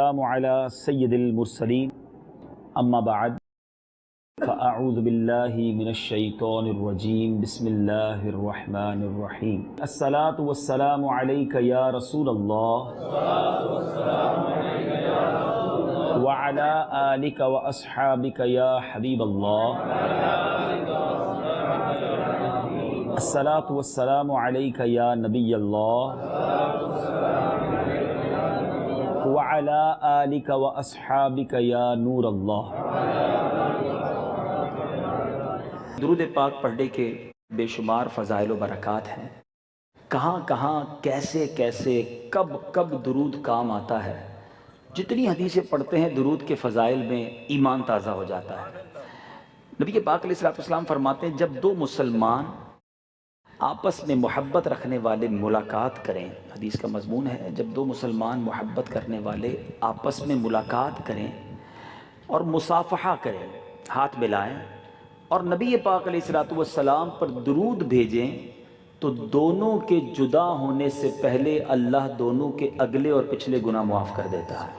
والسلام على سید المرسلین اما بعد فاعوذ باللہ من الشیطان الرجیم بسم اللہ الرحمن الرحیم الصلاۃ والسلام علیک یا رسول اللہ وعلی آلک واصحابک یا حبیب اللہ الصلاۃ والسلام علیک یا نبی اللہ وعلی آلک واصحابک یا نور اللہ۔ درود پاک پڑھنے کے بے شمار فضائل و برکات ہیں۔ کہاں کہاں کیسے کیسے کب کب درود کام آتا ہے۔ جتنی حدیثیں پڑھتے ہیں درود کے فضائل میں ایمان تازہ ہو جاتا ہے۔ نبی کے پاک علیہ السلام فرماتے ہیں جب دو مسلمان آپس میں محبت رکھنے والے ملاقات کریں، حدیث کا مضمون ہے جب دو مسلمان محبت کرنے والے آپس میں ملاقات کریں اور مصافحہ کریں، ہاتھ ملائیں اور نبی پاک علیہ السلام پر درود بھیجیں تو دونوں کے جدا ہونے سے پہلے اللہ دونوں کے اگلے اور پچھلے گناہ معاف کر دیتا ہے۔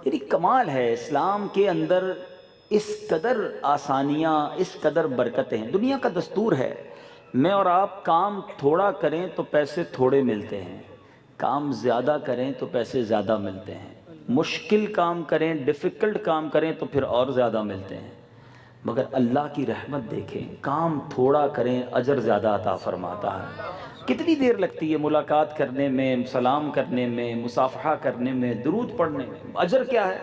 یعنی کمال ہے اسلام کے اندر، اس قدر آسانیاں، اس قدر برکتیں ہیں۔ دنیا کا دستور ہے میں اور آپ کام تھوڑا کریں تو پیسے تھوڑے ملتے ہیں، کام زیادہ کریں تو پیسے زیادہ ملتے ہیں، مشکل کام کریں، ڈیفیکلٹ کام کریں تو پھر اور زیادہ ملتے ہیں۔ مگر اللہ کی رحمت دیکھیں، کام تھوڑا کریں اجر زیادہ عطا فرماتا ہے۔ کتنی دیر لگتی ہے ملاقات کرنے میں، سلام کرنے میں، مصافحہ کرنے میں، درود پڑھنے میں، اجر کیا ہے؟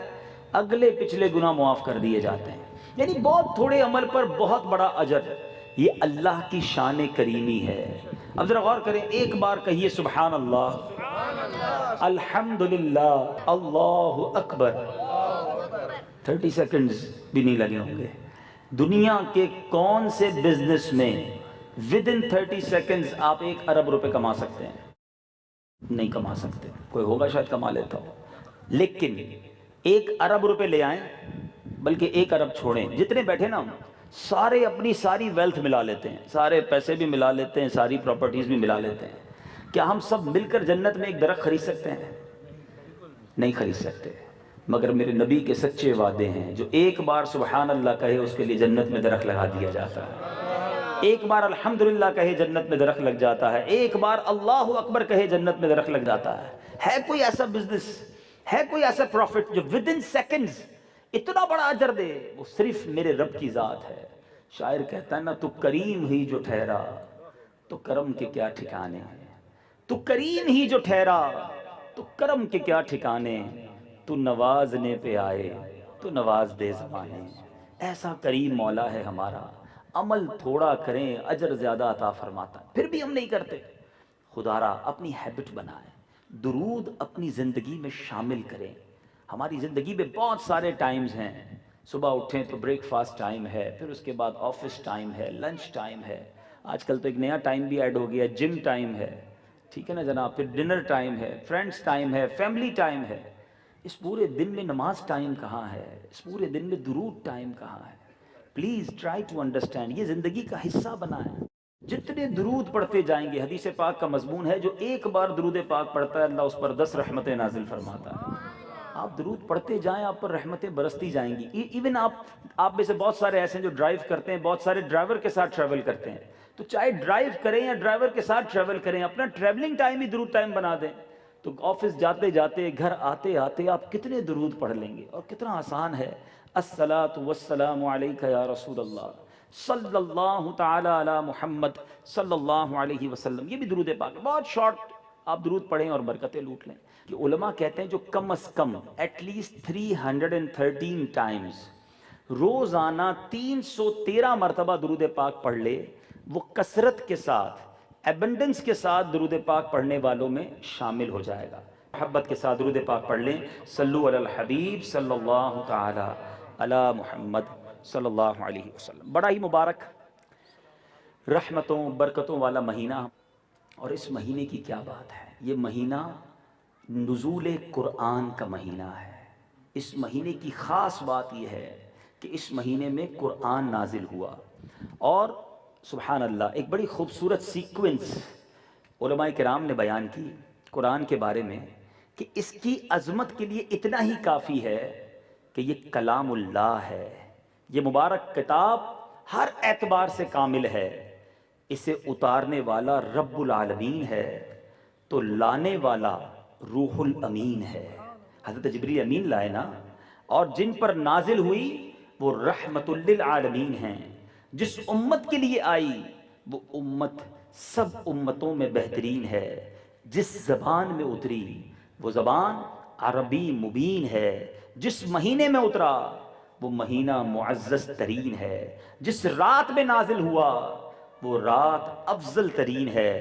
اگلے پچھلے گناہ معاف کر دیے جاتے ہیں۔ یعنی بہت تھوڑے عمل پر بہت بڑا اجر، یہ اللہ کی شان کریمی ہے۔ اب ذرا غور کریں، ایک بار کہیے سبحان اللہ، الحمدللہ، اللہ اکبر، 30 سیکنڈز بھی نہیں لگے ہوں گے۔ دنیا کے کون سے بزنس میں within 30 سیکنڈز آپ 1 ارب روپے کما سکتے ہیں؟ نہیں کما سکتے۔ کوئی ہوگا شاید کما لیتا ہو، لیکن 1 ارب روپے لے آئیں، بلکہ 1 ارب چھوڑیں، جتنے بیٹھے نا سارے اپنی ساری ویلتھ ملا لیتے ہیں، سارے پیسے بھی ملا لیتے ہیں، ساری پراپرٹیز بھی ملا لیتے ہیں، کیا ہم سب مل کر جنت میں ایک درخت خرید سکتے ہیں؟ نہیں خرید سکتے۔ مگر میرے نبی کے سچے وعدے ہیں، جو ایک بار سبحان اللہ کہے اس کے لیے جنت میں درخت لگا دیا جاتا ہے، ایک بار الحمدللہ کہے جنت میں درخت لگ جاتا ہے، ایک بار اللہ اکبر کہے جنت میں درخت لگ جاتا ہے۔ ہے کوئی ایسا بزنس، ہے کوئی ایسا پروفٹ جو ودن سیکنڈز اتنا بڑا اجر دے؟ وہ صرف میرے رب کی ذات ہے۔ شاعر کہتا ہے نا، تو کریم ہی جو ٹھہرا تو کرم کے کیا ٹھکانے ہیں، تو کریم ہی جو ٹھہرا تو کرم کے کیا ٹھکانے، تو نوازنے پہ آئے تو نواز دے زمانے۔ ایسا کریم مولا ہے ہمارا، عمل تھوڑا کریں اجر زیادہ عطا فرماتا ہے، پھر بھی ہم نہیں کرتے۔ خدا را اپنی ہیبٹ بنائیں، درود اپنی زندگی میں شامل کریں۔ ہماری زندگی میں بہت سارے ٹائمز ہیں، صبح اٹھیں تو بریک فاسٹ ٹائم ہے، پھر اس کے بعد آفس ٹائم ہے، لنچ ٹائم ہے، آج کل تو ایک نیا ٹائم بھی ایڈ ہو گیا، جم ٹائم ہے، ٹھیک ہے نا جناب، پھر ڈنر ٹائم ہے، فرینڈس ٹائم ہے، فیملی ٹائم ہے۔ اس پورے دن میں نماز ٹائم کہاں ہے؟ اس پورے دن میں درود ٹائم کہاں ہے؟ پلیز ٹرائی ٹو انڈرسٹینڈ، یہ زندگی کا حصہ بنائیں۔ جتنے درود پڑھتے جائیں گے، حدیث پاک کا مضمون ہے جو ایک بار درود پاک پڑھتا ہے اللہ اس پر 10 رحمتیں نازل فرماتا ہے۔ آپ درود پڑھتے جائیں، آپ پر رحمتیں برستی جائیں گی۔ ایون آپ میں سے بہت سارے ایسے ہیں جو ڈرائیو کرتے ہیں، بہت سارے ڈرائیور کے ساتھ ٹریول کرتے ہیں، تو چاہے ڈرائیو کریں یا ڈرائیور کے ساتھ ٹریول کریں، اپنا ٹریولنگ ٹائم ہی درود ٹائم بنا دیں، تو آفس جاتے جاتے، گھر آتے آتے آپ کتنے درود پڑھ لیں گے، اور کتنا آسان ہے۔ الصلاۃ والسلام علیک یا رسول اللہ، صلی اللہ تعالی علی محمد صلی اللہ علیہ وسلم، یہ بھی درود پاک ہے، بہت شارٹ آپ درود پڑھیں اور برکتیں لوٹ لیں۔ کہ علماء کہتے ہیں جو کم از کم ایٹ لیسٹ 313 ٹائمز روزانہ 313 مرتبہ درود پاک پڑھ لے، وہ کثرت کے ساتھ، ایبنڈنس کے ساتھ درود پاک پڑھنے والوں میں شامل ہو جائے گا۔ محبت کے ساتھ درود پاک پڑھ لیں، صلو علی الحبیب صلی اللہ تعالی علی محمد صلی اللہ علیہ وسلم۔ بڑا ہی مبارک، رحمتوں برکتوں والا مہینہ، اور اس مہینے کی کیا بات ہے، یہ مہینہ نزول قرآن کا مہینہ ہے۔ اس مہینے کی خاص بات یہ ہے کہ اس مہینے میں قرآن نازل ہوا، اور سبحان اللہ ایک بڑی خوبصورت سیکوینس علماء کرام نے بیان کی قرآن کے بارے میں، کہ اس کی عظمت کے لیے اتنا ہی کافی ہے کہ یہ کلام اللہ ہے، یہ مبارک کتاب ہر اعتبار سے کامل ہے، اسے اتارنے والا رب العالمین ہے تو لانے والا روح الامین ہے۔ حضرت جبریل امین لائے نا، اور جن پر نازل ہوئی وہ رحمت للعالمین ہیں۔ جس امت کے لیے آئی وہ امت سب امتوں میں بہترین ہے۔ جس زبان میں اتری وہ زبان عربی مبین ہے۔ جس مہینے میں اترا وہ مہینہ معزز ترین ہے۔ جس رات میں نازل ہوا وہ رات افضل ترین ہے۔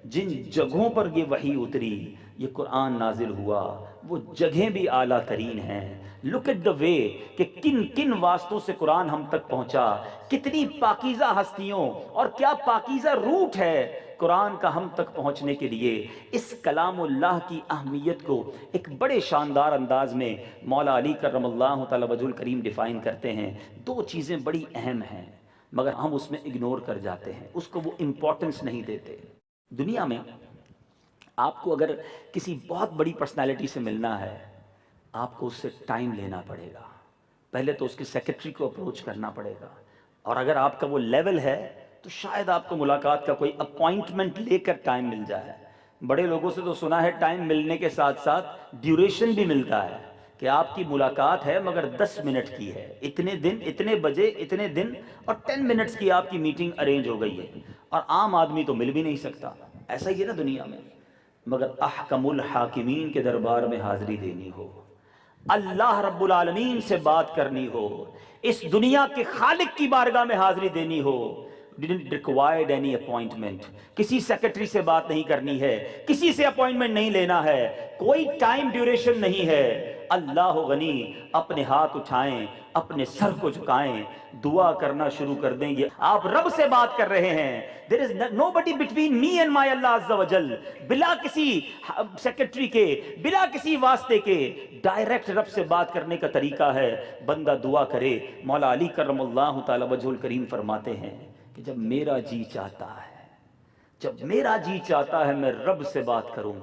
جن جگہوں پر یہ وحی اتری، یہ قرآن نازل ہوا، وہ جگہیں بھی اعلیٰ ترین ہیں۔ لک ایٹ دا وے کہ کن کن واسطوں سے قرآن ہم تک پہنچا، کتنی پاکیزہ ہستیوں اور کیا پاکیزہ روٹ ہے قرآن کا ہم تک پہنچنے کے لیے۔ اس کلام اللہ کی اہمیت کو ایک بڑے شاندار انداز میں مولا علی کرم اللہ تعالی وجہ الکریم ڈیفائن کرتے ہیں۔ دو چیزیں بڑی اہم ہیں مگر ہم اس میں اگنور کر جاتے ہیں، اس کو وہ امپورٹنس نہیں دیتے۔ دنیا میں آپ کو اگر کسی بہت بڑی پرسنالٹی سے ملنا ہے، آپ کو اس سے ٹائم لینا پڑے گا، پہلے تو اس کے سیکرٹری کو اپروچ کرنا پڑے گا، اور اگر آپ کا وہ لیول ہے تو شاید آپ کو ملاقات کا کوئی اپوائنٹمنٹ لے کر ٹائم مل جائے۔ بڑے لوگوں سے تو سنا ہے ٹائم ملنے کے ساتھ ساتھ ڈیوریشن بھی ملتا ہے کہ آپ کی ملاقات ہے مگر 10 منٹ کی ہے، اتنے دن اتنے بجے اتنے دن اور 10 منٹس کی آپ کی میٹنگ ارینج ہو گئی ہے، اور عام آدمی تو مل بھی نہیں سکتا۔ ایسا ہی ہے نا دنیا میں۔ مگر احکم الحاکمین کے دربار میں حاضری دینی ہو، اللہ رب العالمین سے بات کرنی ہو، اس دنیا کے خالق کی بارگاہ میں حاضری دینی ہو، didn't required any appointment، کسی سیکرٹری سے بات نہیں کرنی ہے، کسی سے اپوائنٹمنٹ نہیں لینا ہے، کوئی ٹائم ڈیوریشن نہیں ہے۔ اللہ غنی، اپنے ہاتھ اٹھائیں، اپنے سر کو جھکائیں، دعا کرنا شروع کر دیں گے۔ آپ رب سے بات کر رہے ہیں، there is nobody between me and my Allah عز و جل، بلا کسی سیکرٹری کے، بلا کسی واسطے کے، ڈائریکٹ رب سے بات کرنے کا طریقہ ہے بندہ دعا کرے۔ مولا علی کرم اللہ تعالی وجہ الکریم فرماتے ہیں کہ جب میرا جی چاہتا ہے، جب میرا جی چاہتا ہے میں رب سے بات کروں،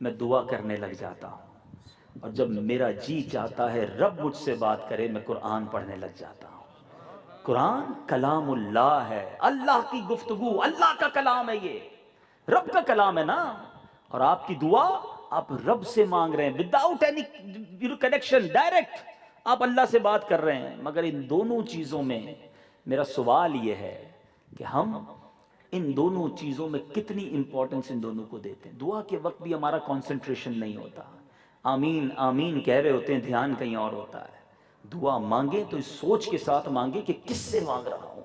میں دعا کرنے لگ جاتا ہوں، اور جب میرا جی چاہتا ہے رب مجھ سے بات کرے میں قرآن پڑھنے لگ جاتا ہوں۔ قرآن کلام اللہ ہے، اللہ کی گفتگو، اللہ کا کلام ہے، یہ رب کا کلام ہے نا، اور آپ کی دعا آپ رب سے مانگ رہے ہیں وداؤٹ اینی کنیکشن، ڈائریکٹ آپ اللہ سے بات کر رہے ہیں۔ مگر ان دونوں چیزوں میں میرا سوال یہ ہے کہ ہم ان دونوں چیزوں میں کتنی امپورٹنس ان دونوں کو دیتے ہیں۔ دعا کے وقت بھی ہمارا کنسنٹریشن نہیں ہوتا، آمین آمین کہہ رہے ہوتے ہیں، دھیان کہیں اور ہوتا ہے۔ دعا مانگے تو اس سوچ کے ساتھ مانگے کہ کس سے مانگ رہا ہوں،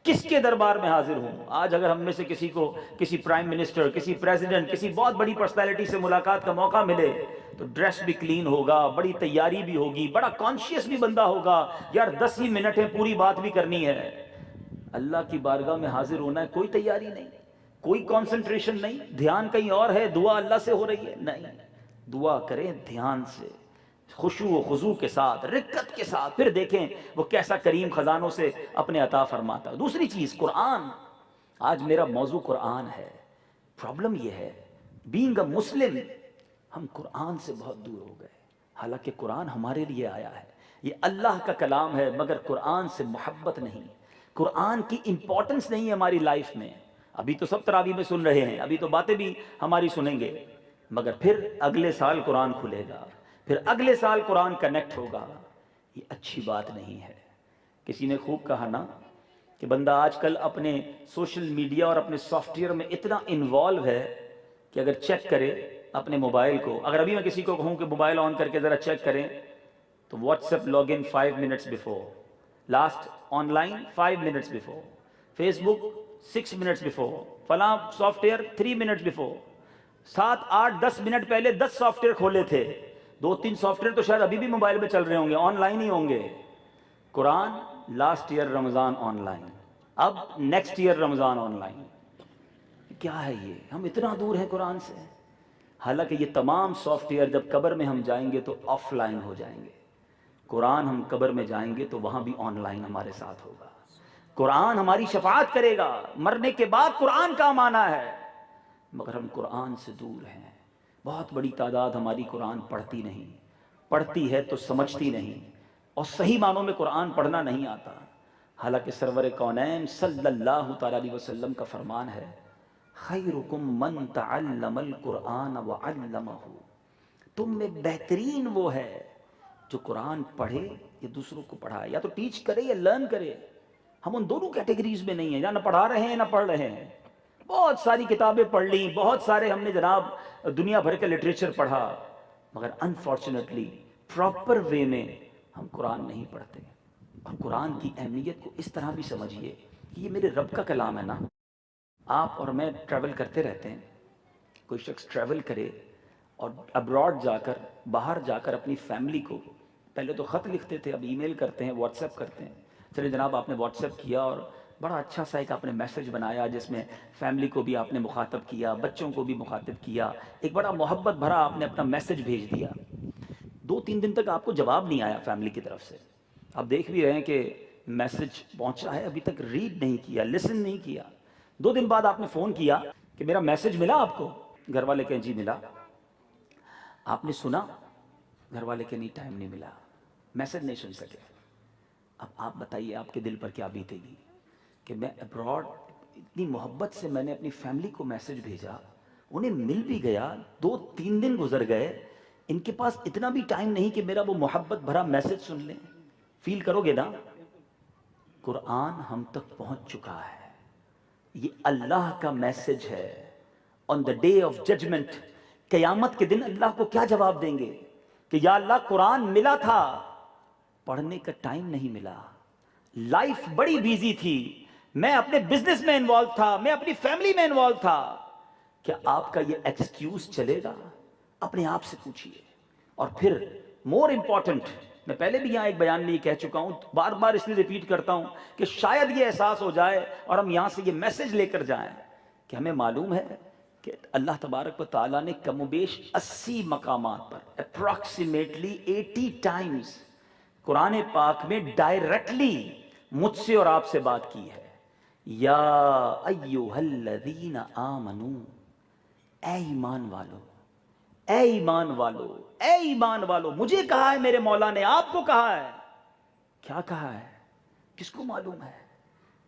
کس کے دربار میں حاضر ہوں۔ آج اگر ہم میں سے کسی کو کسی پرائم منسٹر، کسی پریزیڈنٹ، کسی بہت بڑی پرسنالٹی سے ملاقات کا موقع ملے تو ڈریس بھی کلین ہوگا، بڑی تیاری بھی ہوگی، بڑا کانشیس بھی بندہ ہوگا، یار 10 ہی منٹ ہے، پوری بات بھی کرنی ہے۔ اللہ کی بارگاہ میں حاضر ہونا ہے، کوئی تیاری نہیں، کوئی کنسنٹریشن نہیں، دھیان کہیں اور ہے، دعا اللہ سے ہو رہی ہے، نہیں۔ دعا کریں دھیان سے، خشوع و خضوع کے ساتھ، رقت کے ساتھ، پھر دیکھیں وہ کیسا کریم خزانوں سے اپنے عطا فرماتا ہے۔ دوسری چیز قرآن، آج میرا موضوع قرآن ہے۔ پرابلم یہ ہے بینگ اے مسلم، ہم قرآن سے بہت دور ہو گئے، حالانکہ قرآن ہمارے لیے آیا ہے، یہ اللہ کا کلام ہے، مگر قرآن سے محبت نہیں، قرآن کی امپورٹنس نہیں ہے ہماری لائف میں۔ ابھی تو سب تراویح میں سن رہے ہیں، ابھی تو باتیں بھی ہماری سنیں گے، مگر پھر اگلے سال قرآن کھلے گا، پھر اگلے سال قرآن کنیکٹ ہوگا، یہ اچھی بات نہیں ہے۔ کسی نے خوب کہا نا کہ بندہ آج کل اپنے سوشل میڈیا اور اپنے سافٹ ویئر میں اتنا انوالو ہے کہ اگر چیک کرے اپنے موبائل کو، اگر ابھی میں کسی کو کہوں کہ موبائل آن کر کے ذرا چیک کریں تو WhatsApp log in 5 minutes before, last online 5 minutes before, Facebook 6 minutes before, فلاں software 3 minutes before, 7 8 10 minute پہلے 10 سافٹ ویئر کھولے تھے، 2-3 سافٹ ویئر تو شاید ابھی بھی موبائل میں چل رہے ہوں گے، آن لائن ہی ہوں گے۔ Quran last year Ramzan online, اب next year Ramzan online, کیا ہے یہ؟ ہم اتنا دور ہیں قرآن سے، حالانکہ یہ تمام سافٹ ویئر جب قبر میں ہم جائیں گے تو آف لائن ہو جائیں گے، قرآن ہم قبر میں جائیں گے تو وہاں بھی آن لائن ہمارے ساتھ ہوگا، قرآن ہماری شفاعت کرے گا، مرنے کے بعد قرآن کام آنا ہے، مگر ہم قرآن سے دور ہیں۔ بہت بڑی تعداد ہماری قرآن پڑھتی نہیں، پڑھتی ہے تو سمجھتی نہیں، اور صحیح معنوں میں قرآن پڑھنا نہیں آتا۔ حالانکہ سرور کونین صلی اللہ تعالیٰ علیہ وسلم کا فرمان ہے، خیرکم من تعلم القرآن وعلمہ، تم میں بہترین وہ ہے جو قرآن پڑھے یا دوسروں کو پڑھائے، یا تو ٹیچ کرے یا لرن کرے۔ ہم ان دونوں کیٹیگریز میں نہیں ہیں، یا نہ پڑھا رہے ہیں نہ پڑھ رہے ہیں۔ بہت ساری کتابیں پڑھ لیں، بہت سارے ہم نے جناب دنیا بھر کا لٹریچر پڑھا، مگر انفارچونیٹلی پراپر وے میں ہم قرآن نہیں پڑھتے۔ اور قرآن کی اہمیت کو اس طرح بھی سمجھیے کہ یہ میرے رب کا کلام ہے نا۔ آپ اور میں ٹریول کرتے رہتے ہیں، کوئی شخص ٹریول کرے اور ابراڈ جا کر، باہر جا کر اپنی فیملی کو، پہلے تو خط لکھتے تھے، اب ای میل کرتے ہیں، واٹس ایپ کرتے ہیں۔ چلے جناب آپ نے واٹس ایپ کیا اور بڑا اچھا سا ایک آپ نے میسج بنایا جس میں فیملی کو بھی آپ نے مخاطب کیا، بچوں کو بھی مخاطب کیا، ایک بڑا محبت بھرا آپ نے اپنا میسج بھیج دیا۔ 2-3 دن تک آپ کو جواب نہیں آیا فیملی کی طرف سے۔ آپ دیکھ بھی رہے ہیں کہ میسج پہنچا ہے، ابھی تک ریڈ نہیں کیا، لسن نہیں کیا۔ 2 دن بعد آپ نے فون کیا کہ میرا میسج ملا آپ کو؟ گھر والے کہیں جی ملا۔ آپ نے سنا؟ گھر والے کہیں نہیں، ٹائم نہیں ملا، میسج نہیں سن سکے۔ اب آپ بتائیے آپ کے دل پر کیا بیتے گی کہ میں ابراڈ اتنی محبت سے میں نے اپنی فیملی کو میسج بھیجا، انہیں مل بھی گیا، 2-3 دن گزر گئے، ان کے پاس اتنا بھی ٹائم نہیں کہ میرا وہ محبت بھرا میسج سن لیں۔ فیل کرو گے نا؟ قرآن ہم تک پہنچ چکا ہے، یہ اللہ کا میسج ہے۔ آن دا ڈے آف ججمنٹ، قیامت کے دن اللہ کو کیا جواب دیں گے کہ یا اللہ قرآن ملا تھا، پڑھنے کا ٹائم نہیں ملا، لائف بڑی بیزی تھی، میں اپنے بزنس میں انوالو تھا، میں اپنی فیملی میں انوالو تھا۔ کیا آپ کا یہ ایکسکیوز چلے گا؟ اپنے آپ سے پوچھئے۔ اور پھر مور امپورٹنٹ، میں پہلے بھی یہاں ایک بیان میں یہ کہہ چکا ہوں، بار بار اس لیے ریپیٹ کرتا ہوں کہ شاید یہ احساس ہو جائے اور ہم یہاں سے یہ میسج لے کر جائیں کہ ہمیں معلوم ہے کہ اللہ تبارک و تعالیٰ نے کم و بیش 80 مقامات پر اپروکسیمیٹلی 80 ٹائمز قرآن پاک میں ڈائریکٹلی مجھ سے اور آپ سے بات کی ہے۔ یا ایھا الذین آمنو، اے ایمان والو، اے ایمان والو، اے ایمان والو، مجھے کہا ہے میرے مولا نے، آپ کو کہا ہے۔ کیا کہا ہے؟ کس کو معلوم ہے؟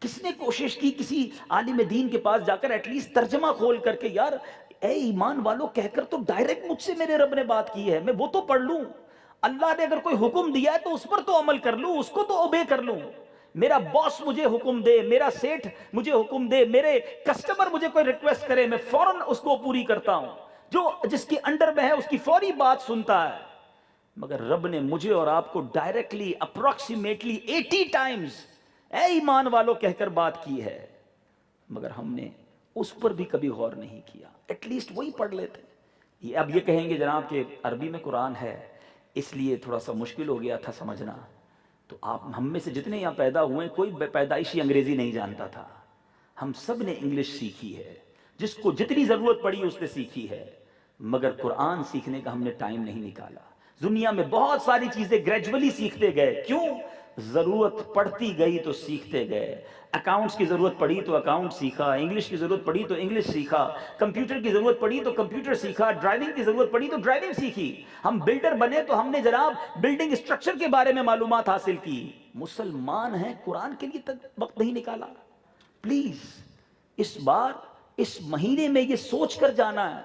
کس نے کوشش کی کسی عالم دین کے پاس جا کر ایٹ لیسٹ ترجمہ کھول کر کے یار اے ایمان والو کہہ کر تو ڈائریکٹ مجھ سے میرے رب نے بات کی ہے، میں وہ تو پڑھ لوں، اللہ نے اگر کوئی حکم دیا ہے تو اس پر تو عمل کر لوں، اس کو تو اوبے کر لوں۔ میرا باس مجھے حکم دے، میرا سیٹھ مجھے حکم دے، میرے کسٹمر مجھے کوئی ریکویسٹ کرے، میں فوراً اس کو پوری کرتا ہوں، جو جس کی انڈر میں ہے اس کی فوری بات سنتا ہے۔ مگر رب نے مجھے اور آپ کو ڈائریکٹلی اپروکسیمیٹلی 80 ٹائمز اے ایمان والو کہہ کر بات کی ہے، مگر ہم نے اس پر بھی کبھی غور نہیں کیا، ایٹ لیسٹ وہی پڑھ لیتے۔ اب یہ کہیں گے جناب کہ عربی میں قرآن ہے اس لیے تھوڑا سا مشکل ہو گیا تھا سمجھنا، تو آپ ہم میں سے جتنے یہاں پیدا ہوئے کوئی پیدائشی انگریزی نہیں جانتا تھا، ہم سب نے انگلش سیکھی ہے، جس کو جتنی ضرورت پڑی اس نے سیکھی ہے، مگر قرآن سیکھنے کا ہم نے ٹائم نہیں نکالا۔ دنیا میں بہت ساری چیزیں گریجولی سیکھتے گئے، کیوں؟ ضرورت پڑتی گئی تو سیکھتے گئے۔ اکاؤنٹس کی ضرورت پڑی تو اکاؤنٹ سیکھا، انگلش کی ضرورت پڑی تو انگلش سیکھا، کمپیوٹر کی ضرورت پڑی تو کمپیوٹر سیکھا، ڈرائیونگ کی ضرورت پڑی تو ڈرائیونگ سیکھی۔ ہم بلڈر بنے تو ہم نے جناب بلڈنگ اسٹرکچر کے بارے میں معلومات حاصل کی۔ مسلمان ہیں، قرآن کے لیے تک وقت نہیں نکالا۔ پلیز اس بار اس مہینے میں یہ سوچ کر جانا ہے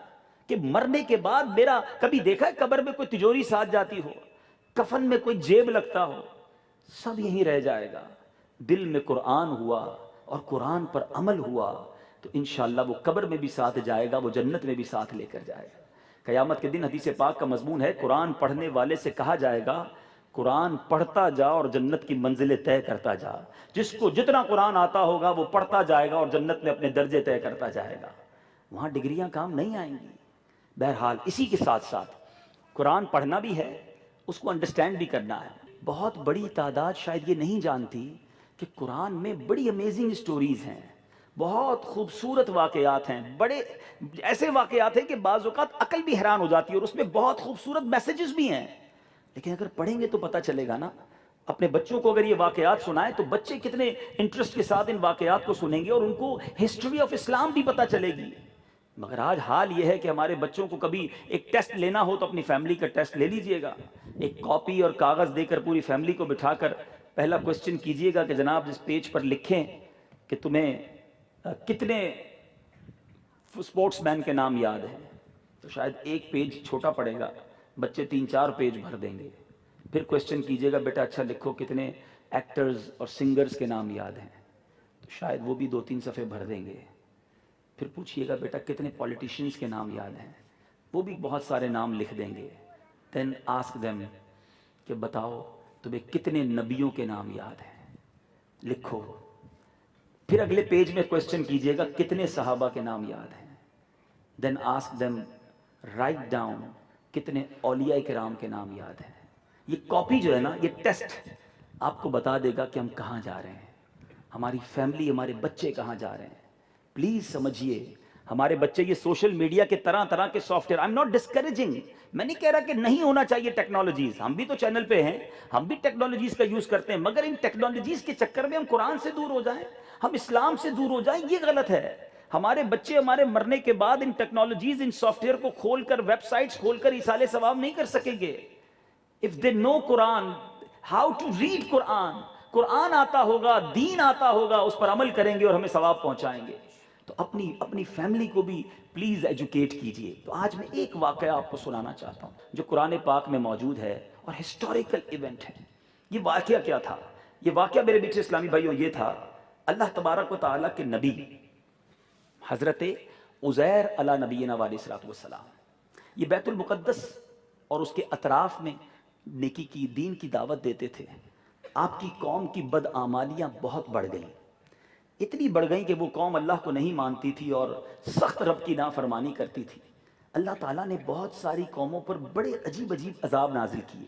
کہ مرنے کے بعد میرا کبھی دیکھا ہے قبر میں کوئی تجوری ساتھ جاتی ہو، کفن میں کوئی جیب لگتا ہو؟ سب یہیں رہ جائے گا۔ دل میں قرآن ہوا اور قرآن پر عمل ہوا تو انشاءاللہ وہ قبر میں بھی ساتھ جائے گا، وہ جنت میں بھی ساتھ لے کر جائے گا۔ قیامت کے دن حدیث پاک کا مضمون ہے، قرآن پڑھنے والے سے کہا جائے گا قرآن پڑھتا جا اور جنت کی منزلیں طے کرتا جا۔ جس کو جتنا قرآن آتا ہوگا وہ پڑھتا جائے گا اور جنت میں اپنے درجے طے کرتا جائے گا، وہاں ڈگریاں کام نہیں آئیں گی۔ بہرحال اسی کے ساتھ ساتھ قرآن پڑھنا بھی ہے، اس کو انڈرسٹینڈ بھی کرنا ہے۔ بہت بڑی تعداد شاید یہ نہیں جانتی کہ قرآن میں بڑی امیزنگ سٹوریز ہیں، بہت خوبصورت واقعات ہیں، بڑے ایسے واقعات ہیں کہ بعض اوقات عقل بھی حیران ہو جاتی ہے، اور اس میں بہت خوبصورت میسیجز بھی ہیں۔ لیکن اگر پڑھیں گے تو پتہ چلے گا نا۔ اپنے بچوں کو اگر یہ واقعات سنائیں تو بچے کتنے انٹرسٹ کے ساتھ ان واقعات کو سنیں گے، اور ان کو ہسٹری آف اسلام بھی پتہ چلے گی۔ مگر آج حال یہ ہے کہ ہمارے بچوں کو کبھی ایک ٹیسٹ لینا ہو تو اپنی فیملی کا ٹیسٹ لے لیجئے گا، ایک کاپی اور کاغذ دے کر پوری فیملی کو بٹھا کر پہلا کوسچن کیجئے گا کہ جناب اس پیج پر لکھیں کہ تمہیں کتنے اسپورٹس مین کے نام یاد ہیں، تو شاید ایک پیج چھوٹا پڑے گا، بچے 3-4 پیج بھر دیں گے. پھر کوسچن کیجئے گا بیٹا اچھا لکھو کتنے ایکٹرز اور سنگرز کے نام یاد ہیں، تو شاید وہ بھی 2-3 صفحے بھر دیں گے. پھر پوچھئے گا بیٹا کتنے پولیٹیشینز کے نام یاد ہیں، وہ بھی بہت سارے نام لکھ دیں گے. دین آسک دیم کہ بتاؤ تمہیں کتنے نبیوں کے نام یاد ہیں، لکھو. پھر اگلے پیج میں کوسچن کیجئے گا کتنے صحابہ کے نام یاد ہیں. Then ask them write down کتنے اولیاء کرام کے نام یاد ہیں. یہ کاپی جو ہے نا، یہ ٹیسٹ آپ کو بتا دے گا کہ ہم کہاں جا رہے ہیں، ہماری فیملی، ہمارے بچے کہاں جا رہے ہیں. پلیز سمجھیے ہمارے بچے یہ سوشل میڈیا کے طرح طرح کے soft where, I am not discouraging, میں نہیں کہہ رہا کہ نہیں ہونا چاہیے ٹیکنالوجیز، ہم بھی تو چینل پہ ہیں، ہم بھی ٹیکنالوجیز کا یوز کرتے ہیں، مگر ان ٹیکنالوجیز کے چکر میں ہم قرآن سے دور ہو جائیں، ہم اسلام سے دور ہو جائیں، یہ غلط ہے. ہمارے بچے ہمارے مرنے کے بعد ان ٹیکنالوجیز، ان سافٹ ویئر کو کھول کر، ویب سائٹس کھول کر ایصال ثواب نہیں کر سکیں گے. if they know Quran, how to read قرآن، قرآن آتا ہوگا، دین آتا ہوگا، اس پر عمل کریں گے اور ہمیں ثواب پہنچائیں گے. تو اپنی فیملی کو بھی پلیز ایجوکیٹ کیجئے. تو آج میں ایک واقعہ آپ کو سنانا چاہتا ہوں جو قرآن پاک میں موجود ہے اور ہسٹوریکل ایونٹ ہے. یہ واقعہ کیا تھا؟ یہ واقعہ میرے بیچ اسلامی بھائیوں یہ تھا، اللہ تبارک و تعالیٰ کے نبی حضرت عزیر علی نبینا علیہ الصلوۃ والسلام یہ بیت المقدس اور اس کے اطراف میں نیکی کی، دین کی دعوت دیتے تھے. آپ کی قوم کی بدعمالیاں بہت بڑھ گئیں، اتنی بڑھ گئیں کہ وہ قوم اللہ کو نہیں مانتی تھی اور سخت رب کی نافرمانی کرتی تھی. اللہ تعالیٰ نے بہت ساری قوموں پر بڑے عجیب عجیب عذاب نازل کیے.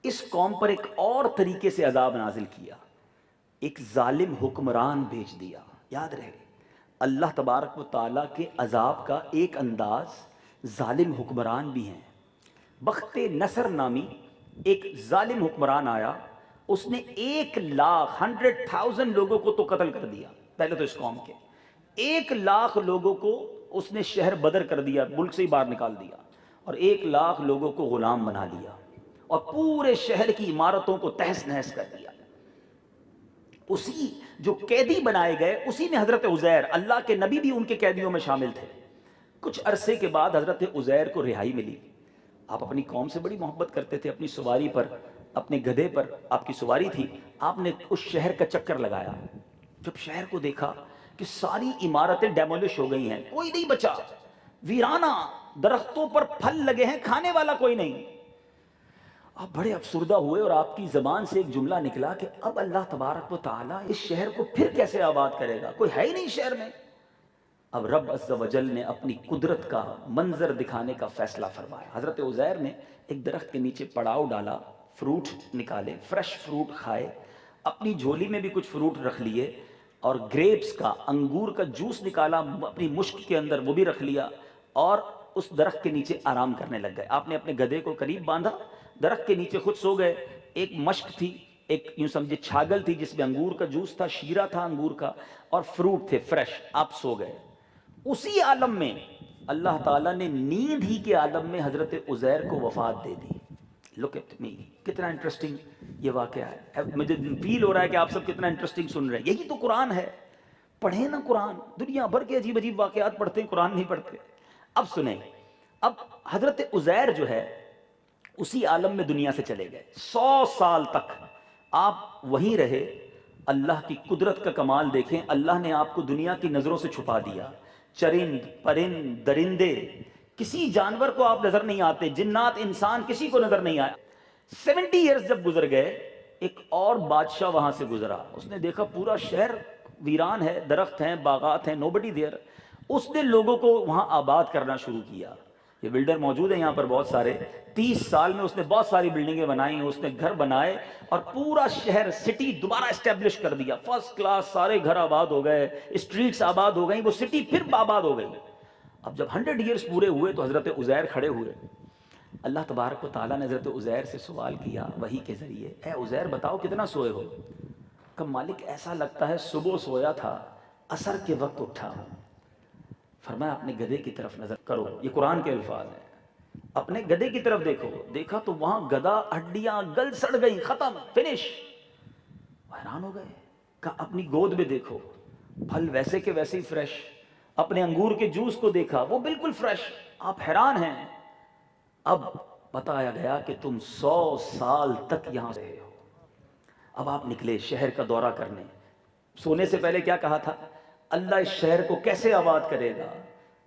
اس قوم پر ایک اور طریقے سے عذاب نازل کیا، ایک ظالم حکمران بھیج دیا. یاد رہے اللہ تبارک و تعالیٰ کے عذاب کا ایک انداز ظالم حکمران بھی ہیں. بخت نصر نامی ایک ظالم حکمران آیا، اس نے 100,000 لوگوں کو تو قتل کر دیا. پہلے تو اس قوم کے 100,000 لوگوں کو اس نے شہر بدر کر دیا، ملک سے ہی باہر نکال دیا، اور 100,000 لوگوں کو غلام بنا لیا اور پورے شہر کی عمارتوں کو تہس نہس کر دیا. اسی جو قیدی بنائے گئے اسی میں حضرت عزیر، اللہ کے نبی بھی ان کے قیدیوں میں شامل تھے. کچھ عرصے کے بعد حضرت عزیر کو رہائی ملی. آپ اپنی قوم سے بڑی محبت کرتے تھے، اپنی سواری پر، اپنے گدھے پر آپ کی سواری تھی، آپ نے اس شہر کا چکر لگایا. جب شہر کو دیکھا کہ ساری عمارتیں ڈیمولش ہو گئی ہیں، کوئی نہیں بچا، ویرانہ، درختوں پر پھل لگے ہیں، کھانے والا کوئی نہیں. آپ بڑے افسردہ ہوئے اور آپ کی زبان سے ایک جملہ نکلا کہ اب اللہ تبارک و تعالیٰ اس شہر کو پھر کیسے آباد کرے گا، کوئی ہے ہی نہیں شہر میں. اب رب عز و جل نے اپنی قدرت کا منظر دکھانے کا فیصلہ فرمایا. حضرت عزیر نے ایک درخت کے نیچے پڑاؤ ڈالا، فروٹ نکالے، فریش فروٹ کھائے، اپنی جھولی میں بھی کچھ فروٹ رکھ لیے، اور گریپس کا، انگور کا جوس نکالا اپنی مشک کے اندر، وہ بھی رکھ لیا، اور اس درخت کے نیچے آرام کرنے لگ گئے. آپ نے اپنے گدھے کو قریب باندھا، درخت کے نیچے خود سو گئے. ایک مشک تھی، ایک یوں سمجھے چھاگل تھی جس میں انگور کا جوس تھا، شیرہ تھا انگور کا، اور فروٹ تھے فریش. آپ سو گئے. اسی عالم میں اللہ تعالیٰ نے نیند ہی کے عالم میں حضرت عزیر کو وفات دے دی. لک ایٹ می، کتنا انٹرسٹنگ یہ واقعہ ہے. مجھے فیل ہو رہا ہے کہ آپ سب کتنا انٹرسٹنگ سن رہے ہیں. یہی تو قرآن ہے. پڑھیں نا قرآن، دنیا بھر کے عجیب عجیب واقعات پڑھتے ہیں، قرآن نہیں پڑھتے. اب سنیں، اب حضرت عزیر جو ہے اسی عالم میں دنیا سے چلے گئے. 100 سال تک آپ وہیں رہے. اللہ کی قدرت کا کمال دیکھیں، اللہ نے آپ کو دنیا کی نظروں سے چھپا دیا. چرند، پرند، درندے، کسی جانور کو آپ نظر نہیں آتے، جنات، انسان، کسی کو نظر نہیں آیا. 70 ایئرز جب گزر گئے، ایک اور بادشاہ وہاں سے گزرا. اس نے دیکھا پورا شہر ویران ہے، درخت ہیں، باغات ہیں، nobody there. اس نے لوگوں کو وہاں آباد کرنا شروع کیا. یہ بلڈر موجود ہیں یہاں پر بہت سارے. 30 سال میں اس نے بہت ساری بلڈنگیں بنائیں، اس نے گھر بنائے اور پورا شہر، سٹی دوبارہ اسٹیبلش کر دیا. فرسٹ کلاس سارے گھر آباد ہو گئے، اسٹریٹس آباد ہو گئیں، وہ سٹی پھر آباد ہو گئی. اب جب 100 ایئرز پورے ہوئے تو حضرت عزیر کھڑے ہوئے. اللہ تبارک و تعالیٰ نے حضرت عزیر سے سوال کیا وحی کے ذریعے، اے عزیر بتاؤ کتنا سوئے ہو؟ کہ مالک ایسا لگتا ہے صبح سویا تھا، عصر کے وقت اٹھا ہوں. فرمایا اپنے گدھے کی طرف نظر کرو، یہ قرآن کے الفاظ ہیں، اپنے گدھے کی طرف دیکھو، دیکھا تو وہاں گدھا ہڈیاں گل سڑ گئی، ختم، فنش۔ حیران ہو گئے، کہا اپنی گود میں دیکھو، پھل ویسے کے ویسے ہی فریش، اپنے انگور کے جوس کو دیکھا وہ بالکل فریش، آپ حیران ہیں۔ اب بتایا گیا کہ تم 100 سال تک یہاں رہے ہو۔ اب آپ نکلے شہر کا دورہ کرنے، سونے سے پہلے کیا کہا تھا؟ اللہ اس شہر کو کیسے آباد کرے گا؟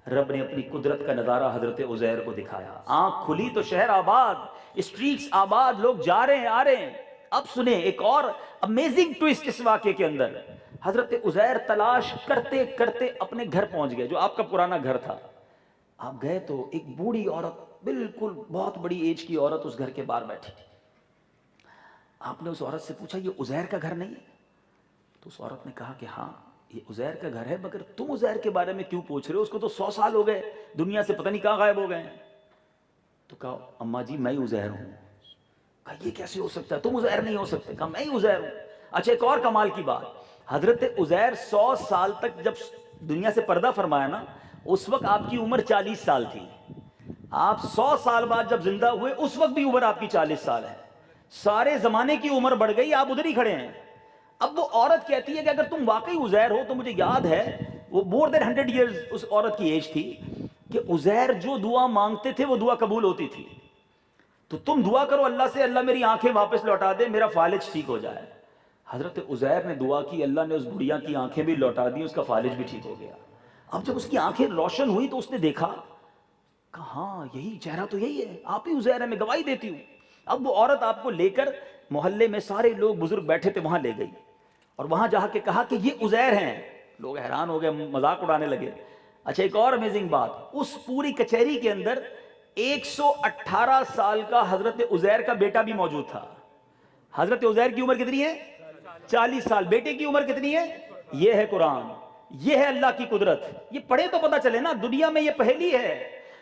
رب نے اپنی قدرت کا نظارہ حضرت عزیر کو دکھایا، آنکھ کھلی تو شہر آباد، اسٹریٹس آباد، لوگ جا رہے ہیں آ رہے ہیں۔ اب سنیں ایک اور امیزنگ ٹویسٹ اس واقعے کے اندر، حضرت عزیر تلاش کرتے کرتے اپنے گھر پہنچ گئے، جو آپ کا پرانا گھر تھا۔ آپ گئے تو ایک بوڑھی عورت، بالکل بہت بڑی ایج کی عورت اس گھر کے باہر بیٹھی۔ آپ نے اس عورت سے پوچھا یہ عزیر کا گھر نہیں ہے؟ تو اس عورت نے کہا کہ ہاں یہ عزیر کا گھر ہے، مگر تم عزیر کے بارے میں کیوں پوچھ رہے ہو؟ اس کو تو 100 سال ہو گئے، دنیا سے پتہ نہیں کہاں غائب ہو گئے ہیں۔ تو کہا اماں جی میں ہی عزیر ہوں۔ کہا یہ کیسے ہو سکتا ہے، تم عزیر نہیں ہو سکتے؟ کہا میں ہی عزیر ہوں۔ اچھا ایک اور کمال کی بات، حضرت عزیر 100 سال تک جب دنیا سے پردہ فرمایا نا، اس وقت آپ کی عمر 40 سال تھی۔ آپ 100 سال بعد جب زندہ ہوئے اس وقت بھی عمر آپ کی 40 سال ہے، سارے زمانے کی عمر بڑھ گئی، آپ ادھر ہی کھڑے ہیں۔ اب وہ عورت کہتی ہے کہ اگر تم واقعی عزیر ہو تو مجھے یاد ہے وہ more than 100 years اس عورت کی ایج تھی کہ عزیر جو دعا مانگتے تھے وہ دعا قبول ہوتی تھی، تو تم دعا کرو اللہ سے اللہ میری آنکھیں واپس لوٹا دے، میرا فالج ٹھیک ہو جائے۔ حضرت عزیر نے دعا کی، اللہ نے اس بڑھیا کی آنکھیں بھی لوٹا دی، اس کا فالج بھی ٹھیک ہو گیا۔ اب جب اس کی آنکھیں روشن ہوئی تو اس نے دیکھا، کہا ہاں یہی چہرہ تو یہی ہے، آپ ہی عزیر ہے، میں گواہی دیتی ہوں۔ اب وہ عورت آپ کو لے کر محلے میں سارے لوگ بزرگ بیٹھے تھے وہاں لے گئی، اور وہاں جا کے کہا کہ یہ عزیر ہیں۔ لوگ حیران ہو گئے، مذاق اڑانے لگے۔ اچھا ایک اور امیزنگ بات، اس پوری کچہری کے اندر 118 سال کا حضرت عزیر کا بیٹا بھی موجود تھا۔ حضرت عزیر کی عمر کتنی ہے؟ 40 سال۔ بیٹے کی عمر کتنی ہے؟ یہ ہے قرآن، یہ ہے اللہ کی قدرت۔ یہ پڑھے تو پتہ چلے نا، دنیا میں یہ پہلی ہے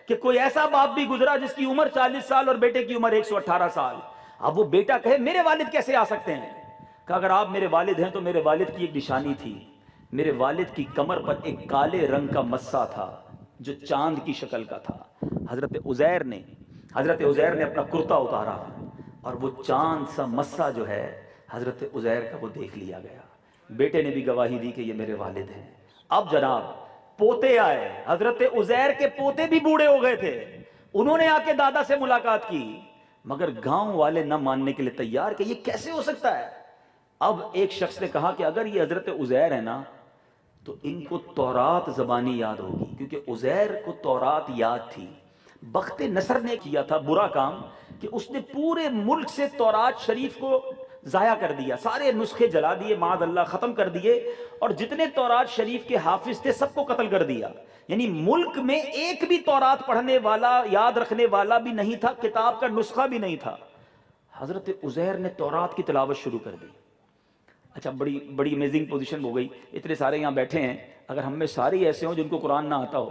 کہ کوئی ایسا باپ بھی گزرا جس کی عمر 40 سال اور بیٹے کی عمر 118 سال۔ اب وہ بیٹا کہے میرے والد کیسے آ سکتے ہیں؟ کہ اگر آپ میرے والد ہیں تو میرے والد کی ایک نشانی تھی، میرے والد کی کمر پر ایک کالے رنگ کا مسا تھا جو چاند کی شکل کا تھا۔ حضرت عزیر نے اپنا کرتا اتارا اور وہ چاند سا مسا جو ہے حضرت عزیر کا وہ دیکھ لیا گیا۔ بیٹے نے بھی گواہی دی کہ یہ میرے والد ہیں۔ اب جناب پوتے آئے، حضرت عزیر کے پوتے بھی بوڑھے ہو گئے تھے، انہوں نے آ کے دادا سے ملاقات کی، مگر گاؤں والے نہ ماننے کے لیے تیار کہ یہ کیسے ہو سکتا ہے۔ اب ایک شخص نے کہا کہ اگر یہ حضرت عزیر ہے نا تو ان کو تورات زبانی یاد ہوگی، کیونکہ عزیر کو تورات یاد تھی۔ بخت نصر نے کیا تھا برا کام کہ اس نے پورے ملک سے تورات شریف کو ضائع کر دیا، سارے نسخے جلا دیے، معاذ اللہ ختم کر دیے، اور جتنے تورات شریف کے حافظ تھے سب کو قتل کر دیا۔ یعنی ملک میں ایک بھی تورات پڑھنے والا، یاد رکھنے والا بھی نہیں تھا، کتاب کا نسخہ بھی نہیں تھا۔ حضرت عزیر نے تورات کی تلاوت شروع کر دی۔ اچھا بڑی امیزنگ پوزیشن ہو گئی، اتنے سارے یہاں بیٹھے ہیں، اگر ہم میں سارے ایسے ہوں جن کو قرآن نہ آتا ہو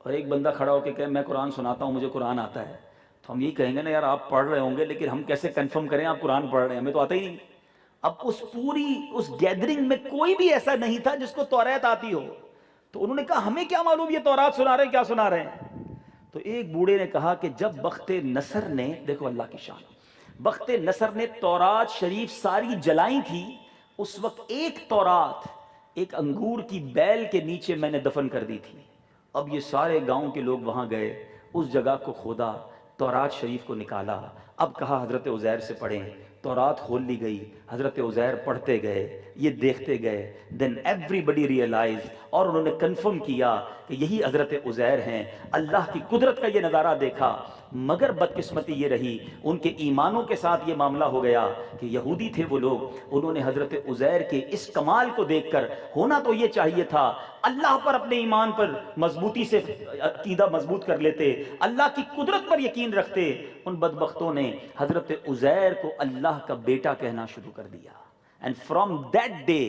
اور ایک بندہ کھڑا ہو کے کہے میں قرآن سناتا ہوں مجھے قرآن آتا ہے، تو ہم یہی کہیں گے نا یار آپ پڑھ رہے ہوں گے لیکن ہم کیسے کنفرم کریں آپ قرآن پڑھ رہے ہیں، ہمیں تو آتا ہی نہیں۔ اب اس گیدرنگ میں کوئی بھی ایسا نہیں تھا جس کو تورات آتی ہو، تو انہوں نے کہا ہمیں کیا معلوم یہ تورات سنا رہے ہیں کیا سنا رہے ہیں۔ تو ایک بوڑھے نے کہا کہ جب بخت نصر نے، دیکھو اللہ کی شان، بخت نصر نے تورات شریف ساری جلائی تھی، اس وقت ایک تورات ایک انگور کی بیل کے نیچے میں نے دفن کر دی تھی۔ اب یہ سارے گاؤں کے لوگ وہاں گئے، اس جگہ کو کھودا، تورات شریف کو نکالا، اب کہا حضرت عزیر سے پڑھیں، تورات کھول لی گئی، حضرت عزیر پڑھتے گئے، یہ دیکھتے گئے، دین ایوری بڈی ریئلائز، اور انہوں نے کنفرم کیا کہ یہی حضرت عزیر ہیں۔ اللہ کی قدرت کا یہ نظارہ دیکھا، مگر بدقسمتی یہ رہی ان کے ایمانوں کے ساتھ یہ معاملہ ہو گیا کہ یہودی تھے وہ لوگ، انہوں نے حضرت عزیر کے اس کمال کو دیکھ کر، ہونا تو یہ چاہیے تھا اللہ پر اپنے ایمان پر مضبوطی سے عقیدہ مضبوط کر لیتے، اللہ کی قدرت پر یقین رکھتے، ان بدبختوں نے حضرت عزیر کو اللہ کا بیٹا کہنا شروع کر دیا۔ اینڈ فرام دیٹ ڈے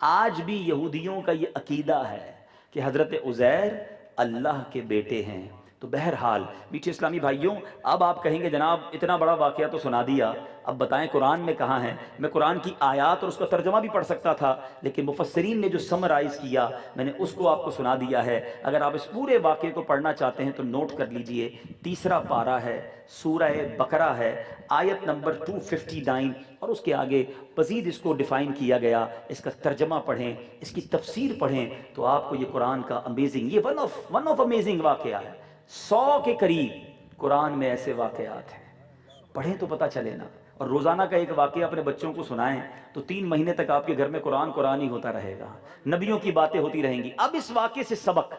آج بھی یہودیوں کا یہ عقیدہ ہے کہ حضرت عزیر اللہ کے بیٹے ہیں۔ تو بہرحال میٹھے اسلامی بھائیوں، اب آپ کہیں گے جناب اتنا بڑا واقعہ تو سنا دیا، اب بتائیں قرآن میں کہاں ہے؟ میں قرآن کی آیات اور اس کا ترجمہ بھی پڑھ سکتا تھا، لیکن مفسرین نے جو سمرائز کیا میں نے اس کو آپ کو سنا دیا ہے۔ اگر آپ اس پورے واقعے کو پڑھنا چاہتے ہیں تو نوٹ کر لیجئے، تیسرا پارہ ہے، سورہ بقرہ ہے، آیت نمبر 259، اور اس کے آگے مزید اس کو ڈیفائن کیا گیا۔ اس کا ترجمہ پڑھیں، اس کی تفسیر پڑھیں تو آپ کو یہ قرآن کا امیزنگ، یہ ون آف امیزنگ واقعہ ہے۔ 100 کے قریب قرآن میں ایسے واقعات ہیں، پڑھیں تو پتہ چلے نا۔ اور روزانہ کا ایک واقعہ اپنے بچوں کو سنائیں تو 3 مہینے تک آپ کے گھر میں قرآن ہی ہوتا رہے گا، نبیوں کی باتیں ہوتی رہیں گی۔ اب اس واقعے سے سبق،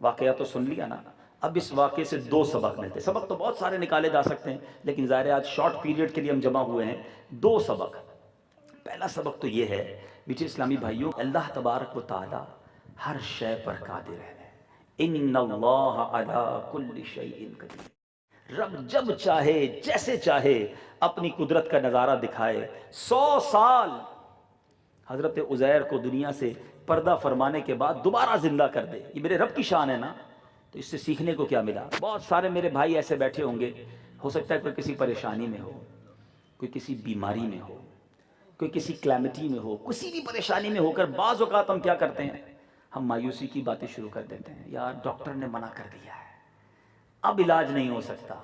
واقعہ تو سن لیا نا، اب اس واقعے سے 2 سبق ملتے۔ سبق تو بہت سارے نکالے جا سکتے ہیں، لیکن ظاہر ہے آج شارٹ پیریڈ کے لیے ہم جمع ہوئے ہیں۔ 2 سبق۔ پہلا سبق تو یہ ہے میٹھے اسلامی بھائیوں، اللہ تبارک و تعالی ہر شے پر قادر ہے۔ ان اللہ علی کل شیء قدیر۔ رب جب چاہے جیسے چاہے اپنی قدرت کا نظارہ دکھائے۔ 100 سال حضرت عزیر کو دنیا سے پردہ فرمانے کے بعد دوبارہ زندہ کر دے، یہ میرے رب کی شان ہے نا۔ تو اس سے سیکھنے کو کیا ملا؟ بہت سارے میرے بھائی ایسے بیٹھے ہوں گے، ہو سکتا ہے کوئی کسی پریشانی میں ہو، کوئی کسی بیماری میں ہو، کوئی کسی کلیمٹی میں ہو، کسی بھی پریشانی میں ہو کر بعض اوقات ہم کیا کرتے ہیں؟ ہم مایوسی کی باتیں شروع کر دیتے ہیں، یار ڈاکٹر نے منع کر دیا ہے، اب علاج نہیں ہو سکتا،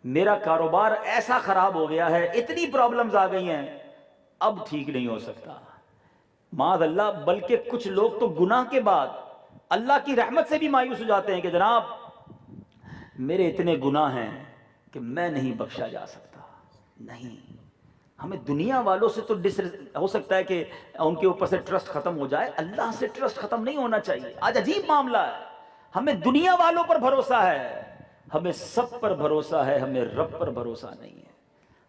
میرا کاروبار ایسا خراب ہو گیا ہے، اتنی پرابلمز آ گئی ہیں، اب ٹھیک نہیں ہو سکتا۔ معاذ اللہ، بلکہ کچھ لوگ تو گناہ کے بعد اللہ کی رحمت سے بھی مایوس ہو جاتے ہیں کہ جناب میرے اتنے گناہ ہیں کہ میں نہیں بخشا جا سکتا۔ نہیں، ہمیں دنیا والوں سے تو ہو سکتا ہے کہ ان کے اوپر سے ٹرسٹ ختم ہو جائے، اللہ سے ٹرسٹ ختم نہیں ہونا چاہیے۔ آج عجیب معاملہ ہے، ہمیں دنیا والوں پر بھروسہ ہے، ہمیں سب پر بھروسہ ہے، ہمیں رب پر بھروسہ نہیں ہے۔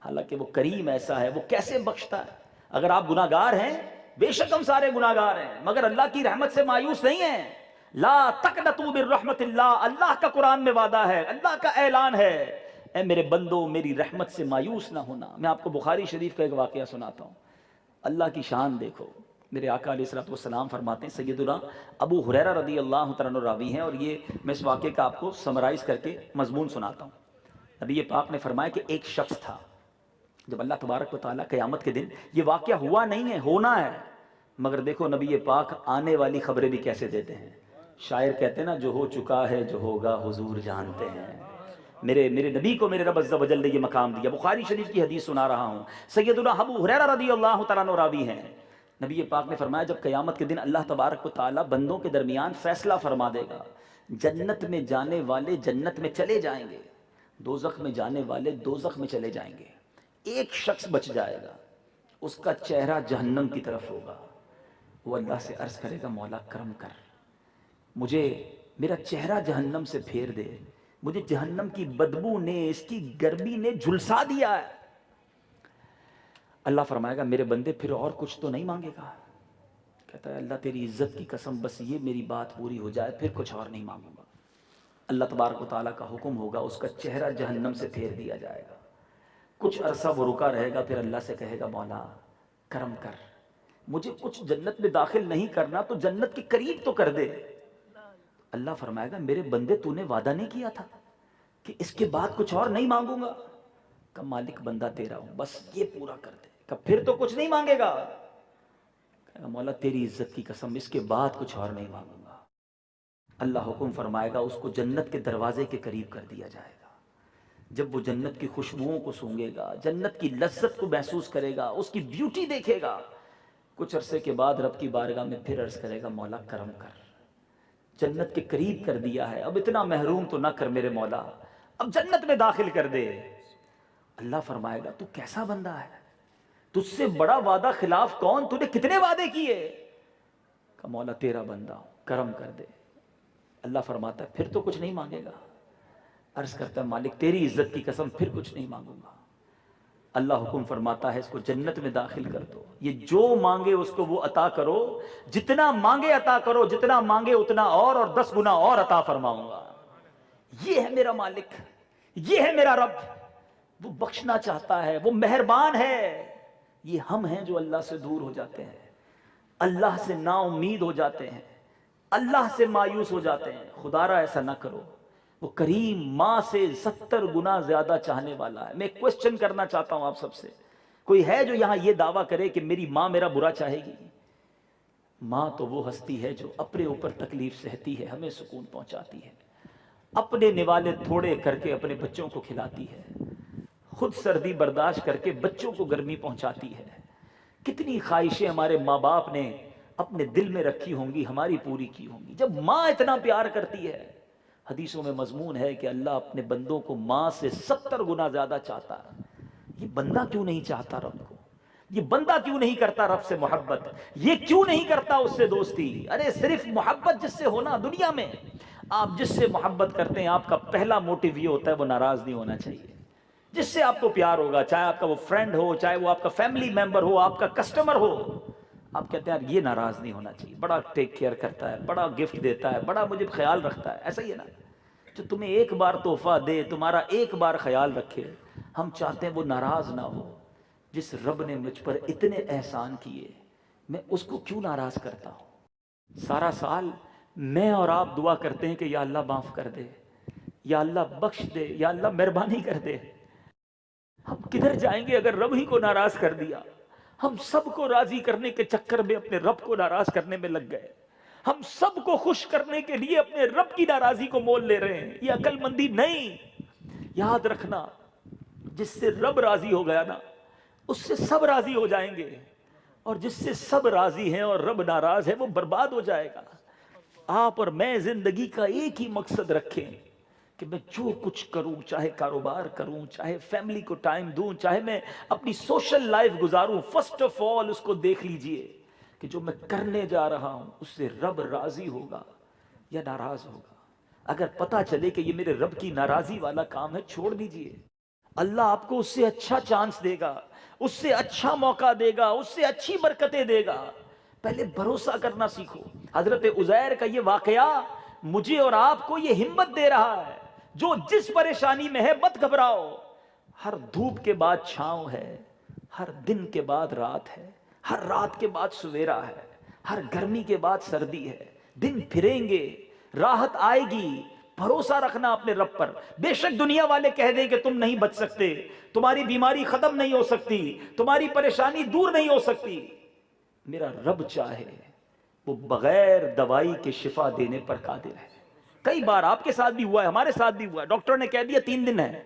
حالانکہ وہ کریم ایسا ہے، وہ کیسے بخشتا ہے۔ اگر آپ گناہ گار ہیں، بے شک ہم سارے گناہ گار ہیں، مگر اللہ کی رحمت سے مایوس نہیں ہیں۔ لا تقنطوا من رحمت اللہ، اللہ کا قرآن میں وعدہ ہے، اللہ کا اعلان ہے، اے میرے بندو میری رحمت سے مایوس نہ ہونا۔ میں آپ کو بخاری شریف کا ایک واقعہ سناتا ہوں، اللہ کی شان دیکھو۔ میرے آقا علیہ الصلوۃ والسلام فرماتے ہیں، سیدنا ابو ہریرہ رضی اللہ تعالیٰ عنہ راوی ہیں، اور یہ میں اس واقعے کا آپ کو سمرائز کر کے مضمون سناتا ہوں۔ نبی پاک نے فرمایا کہ ایک شخص تھا، جب اللہ تبارک و تعالیٰ قیامت کے دن، یہ واقعہ ہوا نہیں ہے، ہونا ہے، مگر دیکھو نبی پاک آنے والی خبریں بھی کیسے دیتے ہیں۔ شاعر کہتے ہیں نا، جو ہو چکا ہے جو ہوگا حضور جانتے ہیں۔ میرے نبی کو میرے رب عز و جل نے یہ مقام دیا۔ بخاری شریف کی حدیث سنا رہا ہوں، سیدنا ابو ہریرہ رضی اللہ تعالیٰ عنہ راوی ہیں۔ نبی پاک نے فرمایا جب قیامت کے دن اللہ تبارک و تعالیٰ بندوں کے درمیان فیصلہ فرما دے گا، جنت میں جانے والے جنت میں چلے جائیں گے، دوزخ میں جانے والے دوزخ میں چلے جائیں گے، ایک شخص بچ جائے گا، اس کا چہرہ جہنم کی طرف ہوگا۔ وہ اللہ سے عرض کرے گا، مولا کرم کر، مجھے میرا چہرہ جہنم سے پھیر دے، مجھے جہنم کی بدبو نے، اس کی گرمی نے جھلسا دیا ہے۔ اللہ فرمائے گا، میرے بندے پھر اور کچھ تو نہیں مانگے گا؟ کہتا ہے اللہ تیری عزت کی قسم، بس یہ میری بات پوری ہو جائے، پھر کچھ اور نہیں مانگوں گا۔ اللہ تبارک و تعالیٰ کا حکم ہوگا، اس کا چہرہ جہنم سے پھیر دیا جائے گا۔ کچھ عرصہ وہ رکا رہے گا، پھر اللہ سے کہے گا، مولا کرم کر، مجھے کچھ جنت میں داخل نہیں کرنا تو جنت کے قریب تو کر دے۔ اللہ فرمائے گا، میرے بندے تو نے وعدہ نہیں کیا تھا کہ اس کے بعد کچھ اور نہیں مانگوں گا؟ کہ مالک بندہ تیرا ہوں، بس یہ پورا کر دے۔ کہ پھر تو کچھ نہیں مانگے گا؟ کہے گا مولا تیری عزت کی قسم، اس کے بعد کچھ اور نہیں مانگوں گا۔ اللہ حکم فرمائے گا، اس کو جنت کے دروازے کے قریب کر دیا جائے گا۔ جب وہ جنت کی خوشبوؤں کو سونگے گا، جنت کی لذت کو محسوس کرے گا، اس کی بیوٹی دیکھے گا، کچھ عرصے کے بعد رب کی بارگاہ میں پھر عرض کرے گا، مولا کرم کر، جنت کے قریب کر دیا ہے، اب اتنا محروم تو نہ کر میرے مولا، اب جنت میں داخل کر دے۔ اللہ فرمائے گا، تو کیسا بندہ ہے، تجھ سے بڑا وعدہ خلاف کون، تو نے کتنے وعدے کیے؟ کہ مولا تیرا بندہ ہوں، کرم کر دے۔ اللہ فرماتا ہے پھر تو کچھ نہیں مانگے گا؟ عرض کرتا ہے مالک تیری عزت کی قسم، پھر کچھ نہیں مانگوں گا۔ اللہ حکم فرماتا ہے اس کو جنت میں داخل کر دو، یہ جو مانگے اس کو وہ عطا کرو، جتنا مانگے عطا کرو، جتنا مانگے اتنا اور 10 گنا اور عطا فرماؤں گا۔ یہ ہے میرا مالک، یہ ہے میرا رب، وہ بخشنا چاہتا ہے، وہ مہربان ہے۔ یہ ہم ہیں جو اللہ سے دور ہو جاتے ہیں، اللہ سے نا امید ہو جاتے ہیں، اللہ سے مایوس ہو جاتے ہیں۔ خدا را ایسا نہ کرو، وہ کریم ماں سے 70 گنا زیادہ چاہنے والا ہے. میں کوشچن کرنا چاہتا ہوں آپ سب سے, کوئی ہے جو یہاں یہ دعویٰ کرے کہ میری ماں میرا برا چاہے گی؟ ماں تو وہ ہستی ہے جو اپنے اوپر تکلیف سہتی ہے, ہمیں سکون پہنچاتی ہے, اپنے نوالے تھوڑے کر کے اپنے بچوں کو کھلاتی ہے, خود سردی برداشت کر کے بچوں کو گرمی پہنچاتی ہے. کتنی خواہشیں ہمارے ماں باپ نے اپنے دل میں رکھی ہوں گی, ہماری پوری کی ہوں گی. جب ماں اتنا پیار کرتی ہے, حدیثوں میں مضمون ہے کہ اللہ اپنے بندوں کو ماں سے 70 گنا زیادہ چاہتا ہے. یہ بندہ کیوں نہیں چاہتا رب کو؟ یہ بندہ کیوں نہیں کرتا رب سے محبت؟ یہ کیوں نہیں کرتا اس سے دوستی؟ ارے صرف محبت جس سے ہونا, دنیا میں آپ جس سے محبت کرتے ہیں آپ کا پہلا موٹیو یہ ہوتا ہے وہ ناراض نہیں ہونا چاہیے. جس سے آپ کو پیار ہوگا, چاہے آپ کا وہ فرینڈ ہو, چاہے وہ آپ کا فیملی ممبر ہو, آپ کا کسٹمر ہو, آپ کہتے ہیں یار یہ ناراض نہیں ہونا چاہیے, بڑا ٹیک کیئر کرتا ہے, بڑا گفٹ دیتا ہے, بڑا مجھے خیال رکھتا ہے. ایسا ہی ہے نا, جو تمہیں ایک بار تحفہ دے, تمہارا ایک بار خیال رکھے. ہم چاہتے ہیں وہ ناراض نہ ہو. جس رب نے مجھ پر اتنے احسان کیے, میں اس کو کیوں ناراض کرتا ہوں؟ سارا سال میں اور آپ دعا کرتے ہیں کہ یا اللہ معاف کر دے, یا اللہ بخش دے, یا اللہ مہربانی کر دے. ہم کدھر جائیں گے اگر رب ہی کو ناراض کر دیا؟ ہم سب کو راضی کرنے کے چکر میں اپنے رب کو ناراض کرنے میں لگ گئے. ہم سب کو خوش کرنے کے لیے اپنے رب کی ناراضی کو مول لے رہے ہیں. یہ عقل مندی نہیں. یاد رکھنا, جس سے رب راضی ہو گیا نا, اس سے سب راضی ہو جائیں گے, اور جس سے سب راضی ہیں اور رب ناراض ہے وہ برباد ہو جائے گا. آپ اور میں زندگی کا ایک ہی مقصد رکھیں کہ میں جو کچھ کروں, چاہے کاروبار کروں, چاہے فیملی کو ٹائم دوں, چاہے میں اپنی سوشل لائف گزاروں, فرسٹ آف آل اس کو دیکھ لیجئے کہ جو میں کرنے جا رہا ہوں اس سے رب راضی ہوگا یا ناراض ہوگا. اگر پتا چلے کہ یہ میرے رب کی ناراضی والا کام ہے, چھوڑ دیجئے. اللہ آپ کو اس سے اچھا چانس دے گا, اس سے اچھا موقع دے گا, اس سے اچھی برکتیں دے گا. پہلے بھروسہ کرنا سیکھو. حضرت عزیر کا یہ واقعہ مجھے اور آپ کو یہ ہمت دے رہا ہے, جو جس پریشانی میں ہے مت گھبراؤ. ہر دھوپ کے بعد چھاؤں ہے, ہر دن کے بعد رات ہے, ہر رات کے بعد سویرا ہے, ہر گرمی کے بعد سردی ہے. دن پھریں گے, راحت آئے گی. بھروسہ رکھنا اپنے رب پر. بے شک دنیا والے کہہ دیں کہ تم نہیں بچ سکتے, تمہاری بیماری ختم نہیں ہو سکتی, تمہاری پریشانی دور نہیں ہو سکتی. میرا رب چاہے وہ بغیر دوائی کے شفا دینے پر قادر ہے. کئی بار آپ کے ساتھ بھی ہوا ہے, ہمارے ساتھ بھی ہوا ہے. ڈاکٹر نے کہہ دیا 3 دن ہے,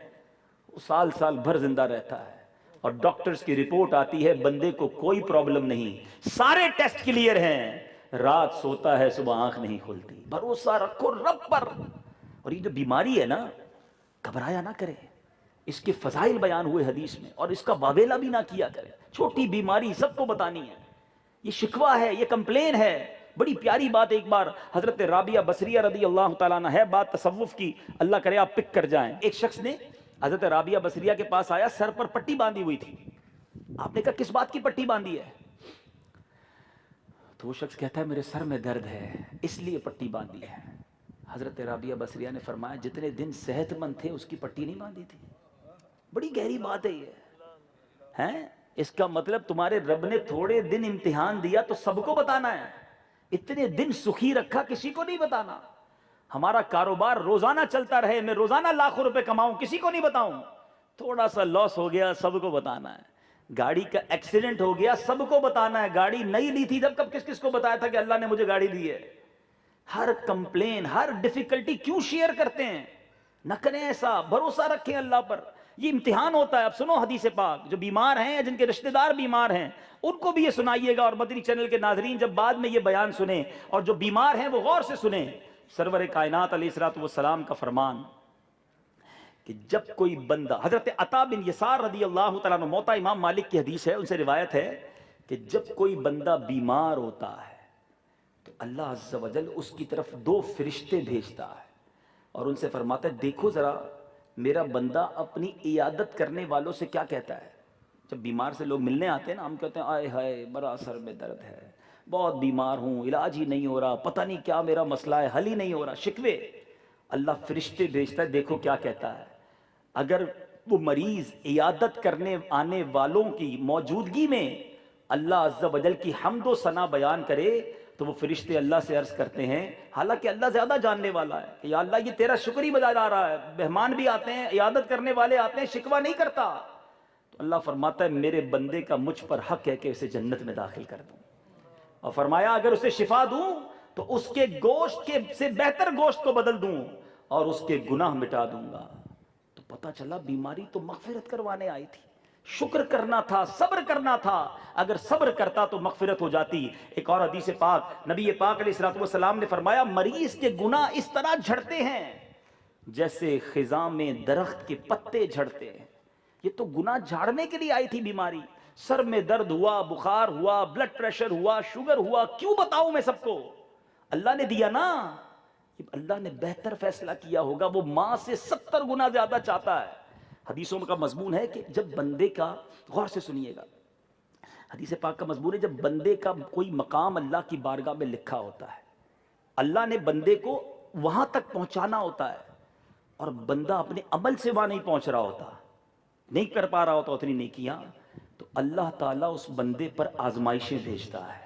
وہ سال سال بھر زندہ رہتا ہے, اور ڈاکٹرز کی رپورٹ آتی ہے بندے کو کوئی پرابلم نہیں, سارے ٹیسٹ کلیئر ہیں, رات سوتا ہے صبح آنکھ نہیں کھلتی. بھروسہ رکھو رب پر. اور یہ جو بیماری ہے نا, گھبرایا نہ کرے. اس کے فضائل بیان ہوئے حدیث میں, اور اس کا واویلہ بھی نہ کیا کرے. چھوٹی بیماری سب کو بتانی ہے. یہ شکوہ ہے, یہ کمپلین ہے. بڑی پیاری بات ایک بار حضرت رابعہ بصریہ رضی اللہ تعالیٰ عنہ, ہے بات تصوف کی, اللہ کرے آپ پک کر جائیں. ایک شخص نے حضرت رابعہ بصریہ کے پاس آیا, سر پر پٹی باندھی ہوئی تھی. آپ نے کہا کس بات کی پٹی باندھی ہے؟ تو وہ شخص کہتا ہے میرے سر میں درد ہے اس لیے پٹی باندھی ہے. حضرت رابعہ بصریہ نے فرمایا جتنے دن صحت مند تھے اس کی پٹی نہیں باندھی تھی. بڑی گہری بات ہے یہ ہیں. اس کا مطلب تمہارے رب نے تھوڑے دن امتحان دیا تو سب کو بتانا ہے, اتنے دن سخی رکھا کسی کو نہیں بتانا. ہمارا کاروبار روزانہ چلتا رہے, میں روزانہ لاکھوں روپے کماؤں, کسی کو نہیں بتاؤں. تھوڑا سا لاس ہو گیا سب کو بتانا ہے. گاڑی کا ایکسیڈنٹ ہو گیا سب کو بتانا ہے. گاڑی نہیں لی تھی جب کب کس کس کو بتایا تھا کہ اللہ نے مجھے گاڑی دی ہے. ہر کمپلین, ہر ڈیفیکلٹی کیوں شیئر کرتے ہیں؟ نہ کریں ایسا. بھروسہ رکھیں اللہ پر. یہ امتحان ہوتا ہے. اب سنو حدیث پاک, جو بیمار ہیں, جن کے رشتہ دار بیمار ہیں, ان کو بھی یہ سنائیے گا. اور مدنی چینل کے ناظرین جب بعد میں یہ بیان سنیں, اور جو بیمار ہیں وہ غور سے سنیں. سرور کائنات علیہ الصلوۃ والسلام کا فرمان کہ جب کوئی بندہ, حضرت عطا بن یسار رضی اللہ تعالیٰ عنہ, موطا امام مالک کی حدیث ہے, ان سے روایت ہے کہ جب کوئی بندہ بیمار ہوتا ہے تو اللہ عز و جل اس کی طرف 2 فرشتے بھیجتا ہے, اور ان سے فرماتا ہے دیکھو ذرا میرا بندہ اپنی عیادت کرنے والوں سے کیا کہتا ہے. جب بیمار سے لوگ ملنے آتے ہیں نا, ہم کہتے ہیں آئے ہائے بڑا سر میں درد ہے, بہت بیمار ہوں, علاج ہی نہیں ہو رہا, پتہ نہیں کیا میرا مسئلہ ہے, حل ہی نہیں ہو رہا, شکوے. اللہ فرشتے بھیجتا ہے, دیکھو کیا کہتا ہے. اگر وہ مریض عیادت کرنے آنے والوں کی موجودگی میں اللہ عز و جل کی حمد و ثنا بیان کرے تو وہ فرشتے اللہ سے عرض کرتے ہیں، حالانکہ اللہ زیادہ جاننے والا ہے، کہ یا اللہ یہ تیرا شکر ہی بجا جا رہا ہے، مہمان بھی آتے ہیں، عیادت کرنے والے آتے ہیں، شکوہ نہیں کرتا. تو اللہ فرماتا ہے میرے بندے کا مجھ پر حق ہے کہ اسے جنت میں داخل کر دوں. اور فرمایا اگر اسے شفا دوں تو اس کے گوشت کے سے بہتر گوشت کو بدل دوں اور اس کے گناہ مٹا دوں گا. تو پتہ چلا بیماری تو مغفرت کروانے آئی تھی، شکر کرنا تھا، صبر کرنا تھا. اگر صبر کرتا تو مغفرت ہو جاتی. ایک اور حدیث پاک نبی پاک علیہ الصلوۃ والسلام نے فرمایا مریض کے گناہ اس طرح جھڑتے ہیں جیسے خزاں میں درخت کے پتے جھڑتے ہیں. یہ تو گناہ جھاڑنے کے لیے آئی تھی بیماری. سر میں درد ہوا، بخار ہوا، بلڈ پریشر ہوا، شوگر ہوا، کیوں بتاؤں میں سب کو؟ اللہ نے دیا نا. اللہ نے بہتر فیصلہ کیا ہوگا، وہ ماں سے 70 گنا زیادہ چاہتا ہے. حدیثوں کا مضمون ہے کہ جب بندے کا، غور سے سنیے گا، حدیث پاک کا مضمون ہے جب بندے کا کوئی مقام اللہ کی بارگاہ میں لکھا ہوتا ہے، اللہ نے بندے کو وہاں تک پہنچانا ہوتا ہے اور بندہ اپنے عمل سے وہاں نہیں پہنچ رہا ہوتا، نہیں کر پا رہا ہوتا اتنی نیکیاں، تو اللہ تعالیٰ اس بندے پر آزمائشیں بھیجتا ہے.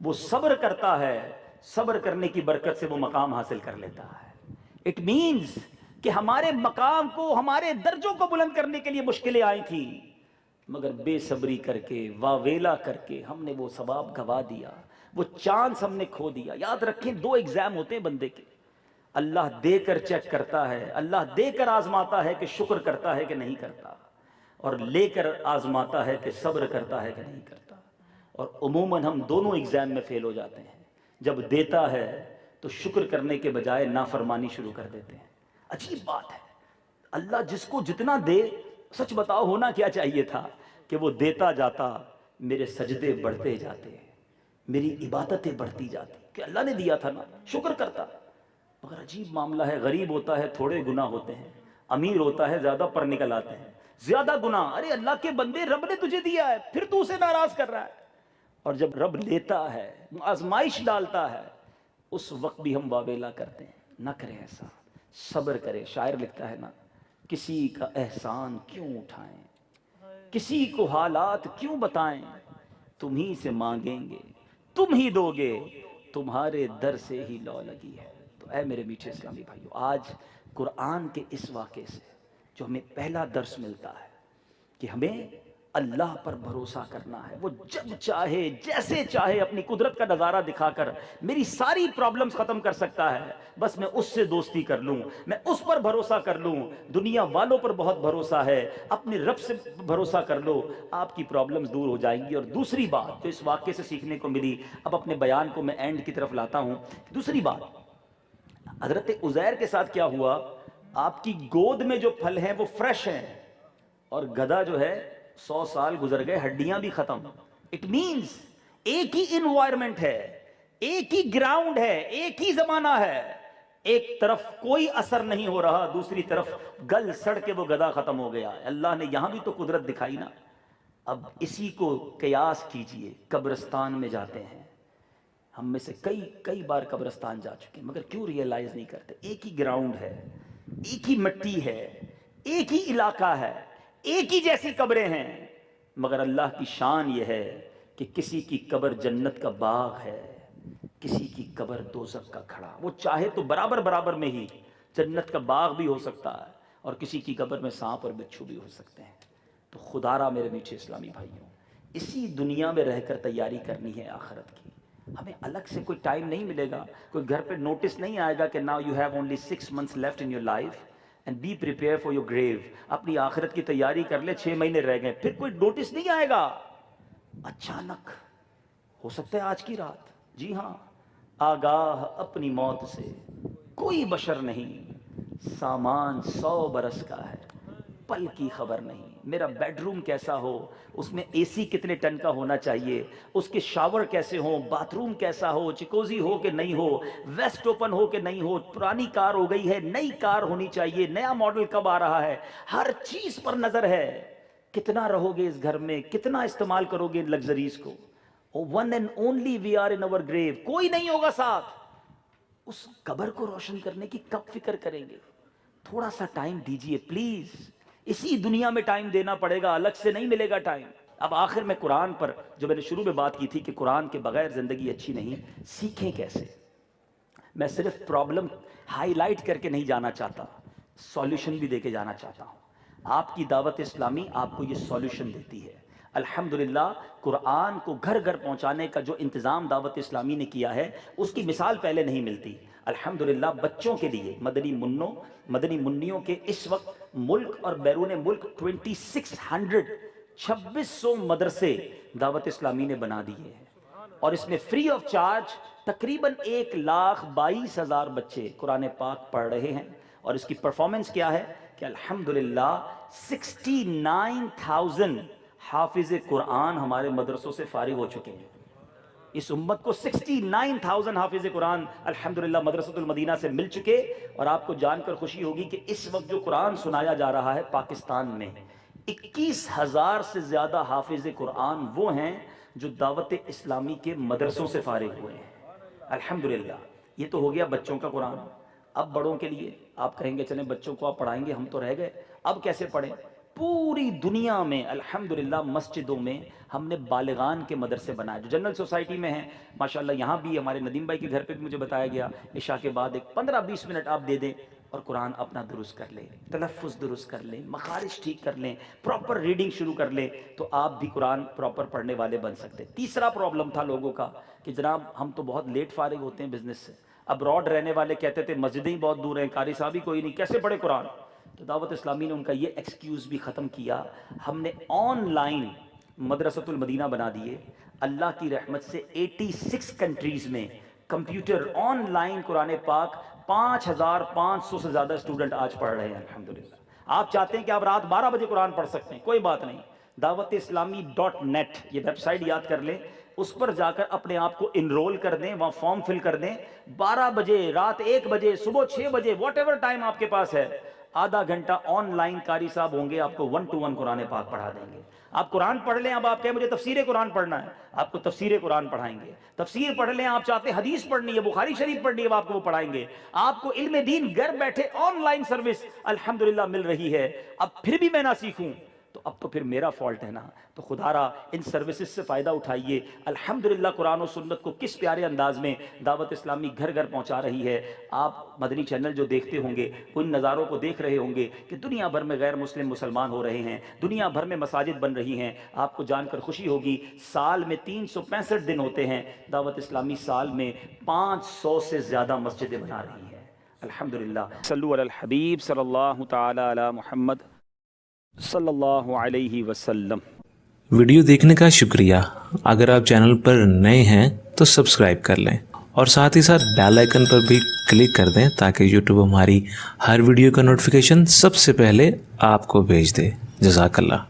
وہ صبر کرتا ہے، صبر کرنے کی برکت سے وہ مقام حاصل کر لیتا ہے. اٹ مینز کہ ہمارے مقام کو، ہمارے درجوں کو بلند کرنے کے لیے مشکلیں آئی تھی، مگر بے صبری کر کے، واویلا کر کے ہم نے وہ ثواب گوا دیا، وہ چانس ہم نے کھو دیا. یاد رکھیں 2 ایگزام ہوتے ہیں بندے کے، اللہ دے کر چیک کرتا ہے، اللہ دے کر آزماتا ہے کہ شکر کرتا ہے کہ نہیں کرتا، اور لے کر آزماتا ہے کہ صبر کرتا ہے کہ نہیں کرتا. اور عموماً ہم دونوں ایگزام میں فیل ہو جاتے ہیں. جب دیتا ہے تو شکر کرنے کے بجائے نافرمانی شروع کر دیتے ہیں. عجیب بات ہے، اللہ جس کو جتنا دے، سچ بتاؤ ہونا کیا چاہیے تھا کہ وہ دیتا جاتا، میرے سجدے بڑھتے جاتے، میری عبادتیں بڑھتی جاتی، کہ اللہ نے دیا تھا نا، شکر کرتا. مگر عجیب معاملہ ہے، غریب ہوتا ہے تھوڑے گناہ ہوتے ہیں، امیر ہوتا ہے زیادہ پر نکل آتے ہیں، زیادہ گناہ. ارے اللہ کے بندے، رب نے تجھے دیا ہے پھر تو اسے ناراض کر رہا ہے. اور جب رب لیتا ہے، آزمائش ڈالتا ہے، اس وقت بھی ہم واویلا کرتے ہیں. نہ کریں ایسا، صبر کریں. شاعر لکھتا ہے نا، کسی کا احسان کیوں اٹھائیں، کسی کو حالات کیوں بتائیں، تم ہی سے مانگیں گے تم ہی دو گے، تمہارے در سے ہی لو لگی ہے. تو اے میرے میٹھے اسلامی بھائیو، آج قرآن کے اس واقعے سے جو ہمیں پہلا درس ملتا ہے کہ ہمیں اللہ پر بھروسہ کرنا ہے. وہ جب چاہے، جیسے چاہے اپنی قدرت کا نظارہ دکھا کر میری ساری پرابلمز ختم کر سکتا ہے. بس میں اس سے دوستی کر لوں، میں اس پر بھروسہ کر لوں. دنیا والوں پر بہت بھروسہ ہے، اپنے رب سے بھروسہ کر لو، آپ کی پرابلمز دور ہو جائیں گی. اور دوسری بات جو اس واقعے سے سیکھنے کو ملی، اب اپنے بیان کو میں اینڈ کی طرف لاتا ہوں. دوسری بات، حضرت عزیر کے ساتھ کیا ہوا؟ آپ کی گود میں جو پھل ہیں وہ فریش ہیں، اور گدھا جو ہے 100 سال گزر گئے، ہڈیاں بھی ختم. اٹ مینز ایک ہی انوائرمنٹ ہے، ایک ہی گراؤنڈ ہے، ایک ہی زمانہ ہے. ایک طرف کوئی اثر نہیں ہو رہا، دوسری طرف گل سڑ کے وہ گدھا ختم ہو گیا. اللہ نے یہاں بھی تو قدرت دکھائی نا. اب اسی کو قیاس کیجئے، قبرستان میں جاتے ہیں ہم میں سے کئی بار قبرستان جا چکے ہیں، مگر کیوں ریئلائز نہیں کرتے؟ ایک ہی گراؤنڈ ہے، ایک ہی مٹی ہے، ایک ہی علاقہ ہے، ایک ہی جیسی قبریں ہیں، مگر اللہ کی شان یہ ہے کہ کسی کی قبر جنت کا باغ ہے، کسی کی قبر دوزخ کا کھڑا. وہ چاہے تو برابر میں ہی جنت کا باغ بھی ہو سکتا ہے، اور کسی کی قبر میں سانپ اور بچھو بھی ہو سکتے ہیں. تو خدا را میرے میٹھے اسلامی بھائیوں، اسی دنیا میں رہ کر تیاری کرنی ہے آخرت کی. ہمیں الگ سے کوئی ٹائم نہیں ملے گا، کوئی گھر پہ نوٹس نہیں آئے گا کہ now you have only 6 months left in your life and be prepare for your grave. اپنی آخرت کی تیاری کر لے، 6 مہینے رہ گئے، پھر کوئی نوٹس نہیں آئے گا. اچانک ہو سکتا ہے آج کی رات، جی ہاں، آگاہ اپنی موت سے کوئی بشر نہیں، سامان 100 برس کا ہے، پل کی خبر نہیں. میرا بیڈ روم کیسا ہو، اس میں اے سی کتنے ٹن کا ہونا چاہیے، اس کے شاور کیسے ہوں، باتھ روم کیسا ہو، چکوزی ہو کہ نہیں ہو، ویسٹ اوپن ہو کہ نہیں ہو، پرانی کار ہو گئی ہے، نئی کار ہونی چاہیے، نیا ماڈل کب آ رہا ہے، ہر چیز پر نظر ہے. کتنا رہو گے اس گھر میں، کتنا استعمال کرو گے ان لگژریز کو. One and only we are in our grave, کوئی نہیں ہوگا ساتھ. اس قبر کو روشن کرنے کی کب فکر کریں گے؟ تھوڑا سا ٹائم دیجئے پلیز. اسی دنیا میں ٹائم دینا پڑے گا، الگ سے نہیں ملے گا ٹائم. اب آخر میں قرآن پر جو میں نے شروع میں بات کی تھی کہ قرآن کے بغیر زندگی اچھی نہیں، سیکھیں کیسے؟ میں صرف پرابلم ہائی لائٹ کر کے نہیں جانا چاہتا، سولوشن بھی دے کے جانا چاہتا ہوں۔ آپ کی دعوت اسلامی آپ کو یہ سولوشن دیتی ہے۔ الحمدللہ قرآن کو گھر گھر پہنچانے کا جو انتظام دعوت اسلامی نے کیا ہے اس کی مثال پہلے نہیں ملتی۔ الحمدللہ بچوں کے لیے مدنی منیوں کے اس وقت ملک اور بیرون ملک 2600 مدرسے دعوت اسلامی نے بنا دیے ہیں، اور اس میں فری آف چارج تقریباً 1,22,000 بچے قرآن پاک پڑھ رہے ہیں، اور اس کی پرفارمنس کیا ہے کہ الحمدللہ 69,000 حافظ قرآن ہمارے مدرسوں سے فارغ ہو چکے ہیں۔ اس امت کو 69,000 حافظ قرآن الحمدللہ مدرسۃ المدینہ سے مل چکے، اور آپ کو جان کر خوشی ہوگی کہ اس وقت جو قرآن سنایا جا رہا ہے پاکستان میں 21,000 سے زیادہ حافظ قرآن وہ ہیں جو دعوت اسلامی کے مدرسوں سے فارغ ہوئے ہیں۔ الحمدللہ یہ تو ہو گیا بچوں کا قرآن۔ اب بڑوں کے لیے آپ کہیں گے چلیں بچوں کو آپ پڑھائیں گے، ہم تو رہ گئے، اب کیسے پڑھیں؟ پوری دنیا میں الحمدللہ مسجدوں میں ہم نے بالغان کے مدرسے بنائے جو جنرل سوسائٹی میں ہیں۔ ماشاءاللہ یہاں بھی ہمارے ندیم بھائی کے گھر پہ بھی مجھے بتایا گیا عشاء کے بعد ایک 15-20 منٹ آپ دے دیں اور قرآن اپنا درست کر لیں، تلفظ درست کر لیں، مخارج ٹھیک کر لیں، پراپر ریڈنگ شروع کر لیں، تو آپ بھی قرآن پراپر پڑھنے والے بن سکتے۔ تیسرا پرابلم تھا لوگوں کا کہ جناب ہم تو بہت لیٹ فارغ ہوتے ہیں بزنس سے، ابراڈ رہنے والے کہتے تھے مسجدیں ہی بہت دور ہیں، قاری صاحب ہی کوئی نہیں، کیسے پڑھے قرآن؟ تو دعوت اسلامی نے ان کا یہ ایکسکیوز بھی ختم کیا، ہم نے آن لائن مدرسۃ المدینہ بنا دیے۔ اللہ کی رحمت سے 86 کنٹریز میں کمپیوٹر آن لائن قرآن پاک 5,500 سے زیادہ اسٹوڈنٹ آج پڑھ رہے ہیں الحمدللہ۔ آپ چاہتے ہیں کہ آپ رات 12 بجے قرآن پڑھ سکتے ہیں، کوئی بات نہیں، دعوت اسلامی .net یہ ویب سائٹ یاد کر لیں، اس پر جا کر اپنے آپ کو انرول کر دیں، وہاں فارم فل کر دیں، 12 بجے، رات 1 بجے، صبح 6 بجے، واٹ ایور ٹائم آپ کے پاس ہے، آدھا گھنٹہ آن لائن قاری صاحب ہوں گے، آپ کو 1 to 1 قرآن پاک پڑھا دیں گے۔ آپ قرآن پڑھ لیں، اب آپ کہیں مجھے تفسیر قرآن پڑھنا ہے، آپ کو تفسیر قرآن پڑھائیں گے۔ تفسیر پڑھ لیں، آپ چاہتے ہیں حدیث پڑھنی ہے، بخاری شریف پڑھنی ہے، آپ کو وہ پڑھائیں گے۔ آپ کو علم دین گھر بیٹھے آن لائن سروس الحمدللہ مل رہی ہے۔ اب پھر بھی میں نہ سیکھوں تو اب تو پھر میرا فالٹ ہے نا، تو خدا را ان سروسز سے فائدہ اٹھائیے۔ الحمدللہ قرآن و سنت کو کس پیارے انداز میں دعوت اسلامی گھر گھر پہنچا رہی ہے۔ آپ مدنی چینل جو دیکھتے ہوں گے ان نظاروں کو دیکھ رہے ہوں گے کہ دنیا بھر میں غیر مسلم مسلمان ہو رہے ہیں، دنیا بھر میں مساجد بن رہی ہیں۔ آپ کو جان کر خوشی ہوگی سال میں 365 دن ہوتے ہیں، دعوت اسلامی سال میں 500 سے زیادہ مسجدیں بنا رہی ہے الحمدللہ۔ صلو علی الحبیب صلی اللہ تعالی علی محمد صلی اللہ علیہ وسلم۔ ویڈیو دیکھنے کا شکریہ۔ اگر آپ چینل پر نئے ہیں تو سبسکرائب کر لیں اور ساتھ ہی ساتھ بیل آئیکن پر بھی کلک کر دیں تاکہ یوٹیوب ہماری ہر ویڈیو کا نوٹیفیکیشن سب سے پہلے آپ کو بھیج دے۔ جزاک اللہ۔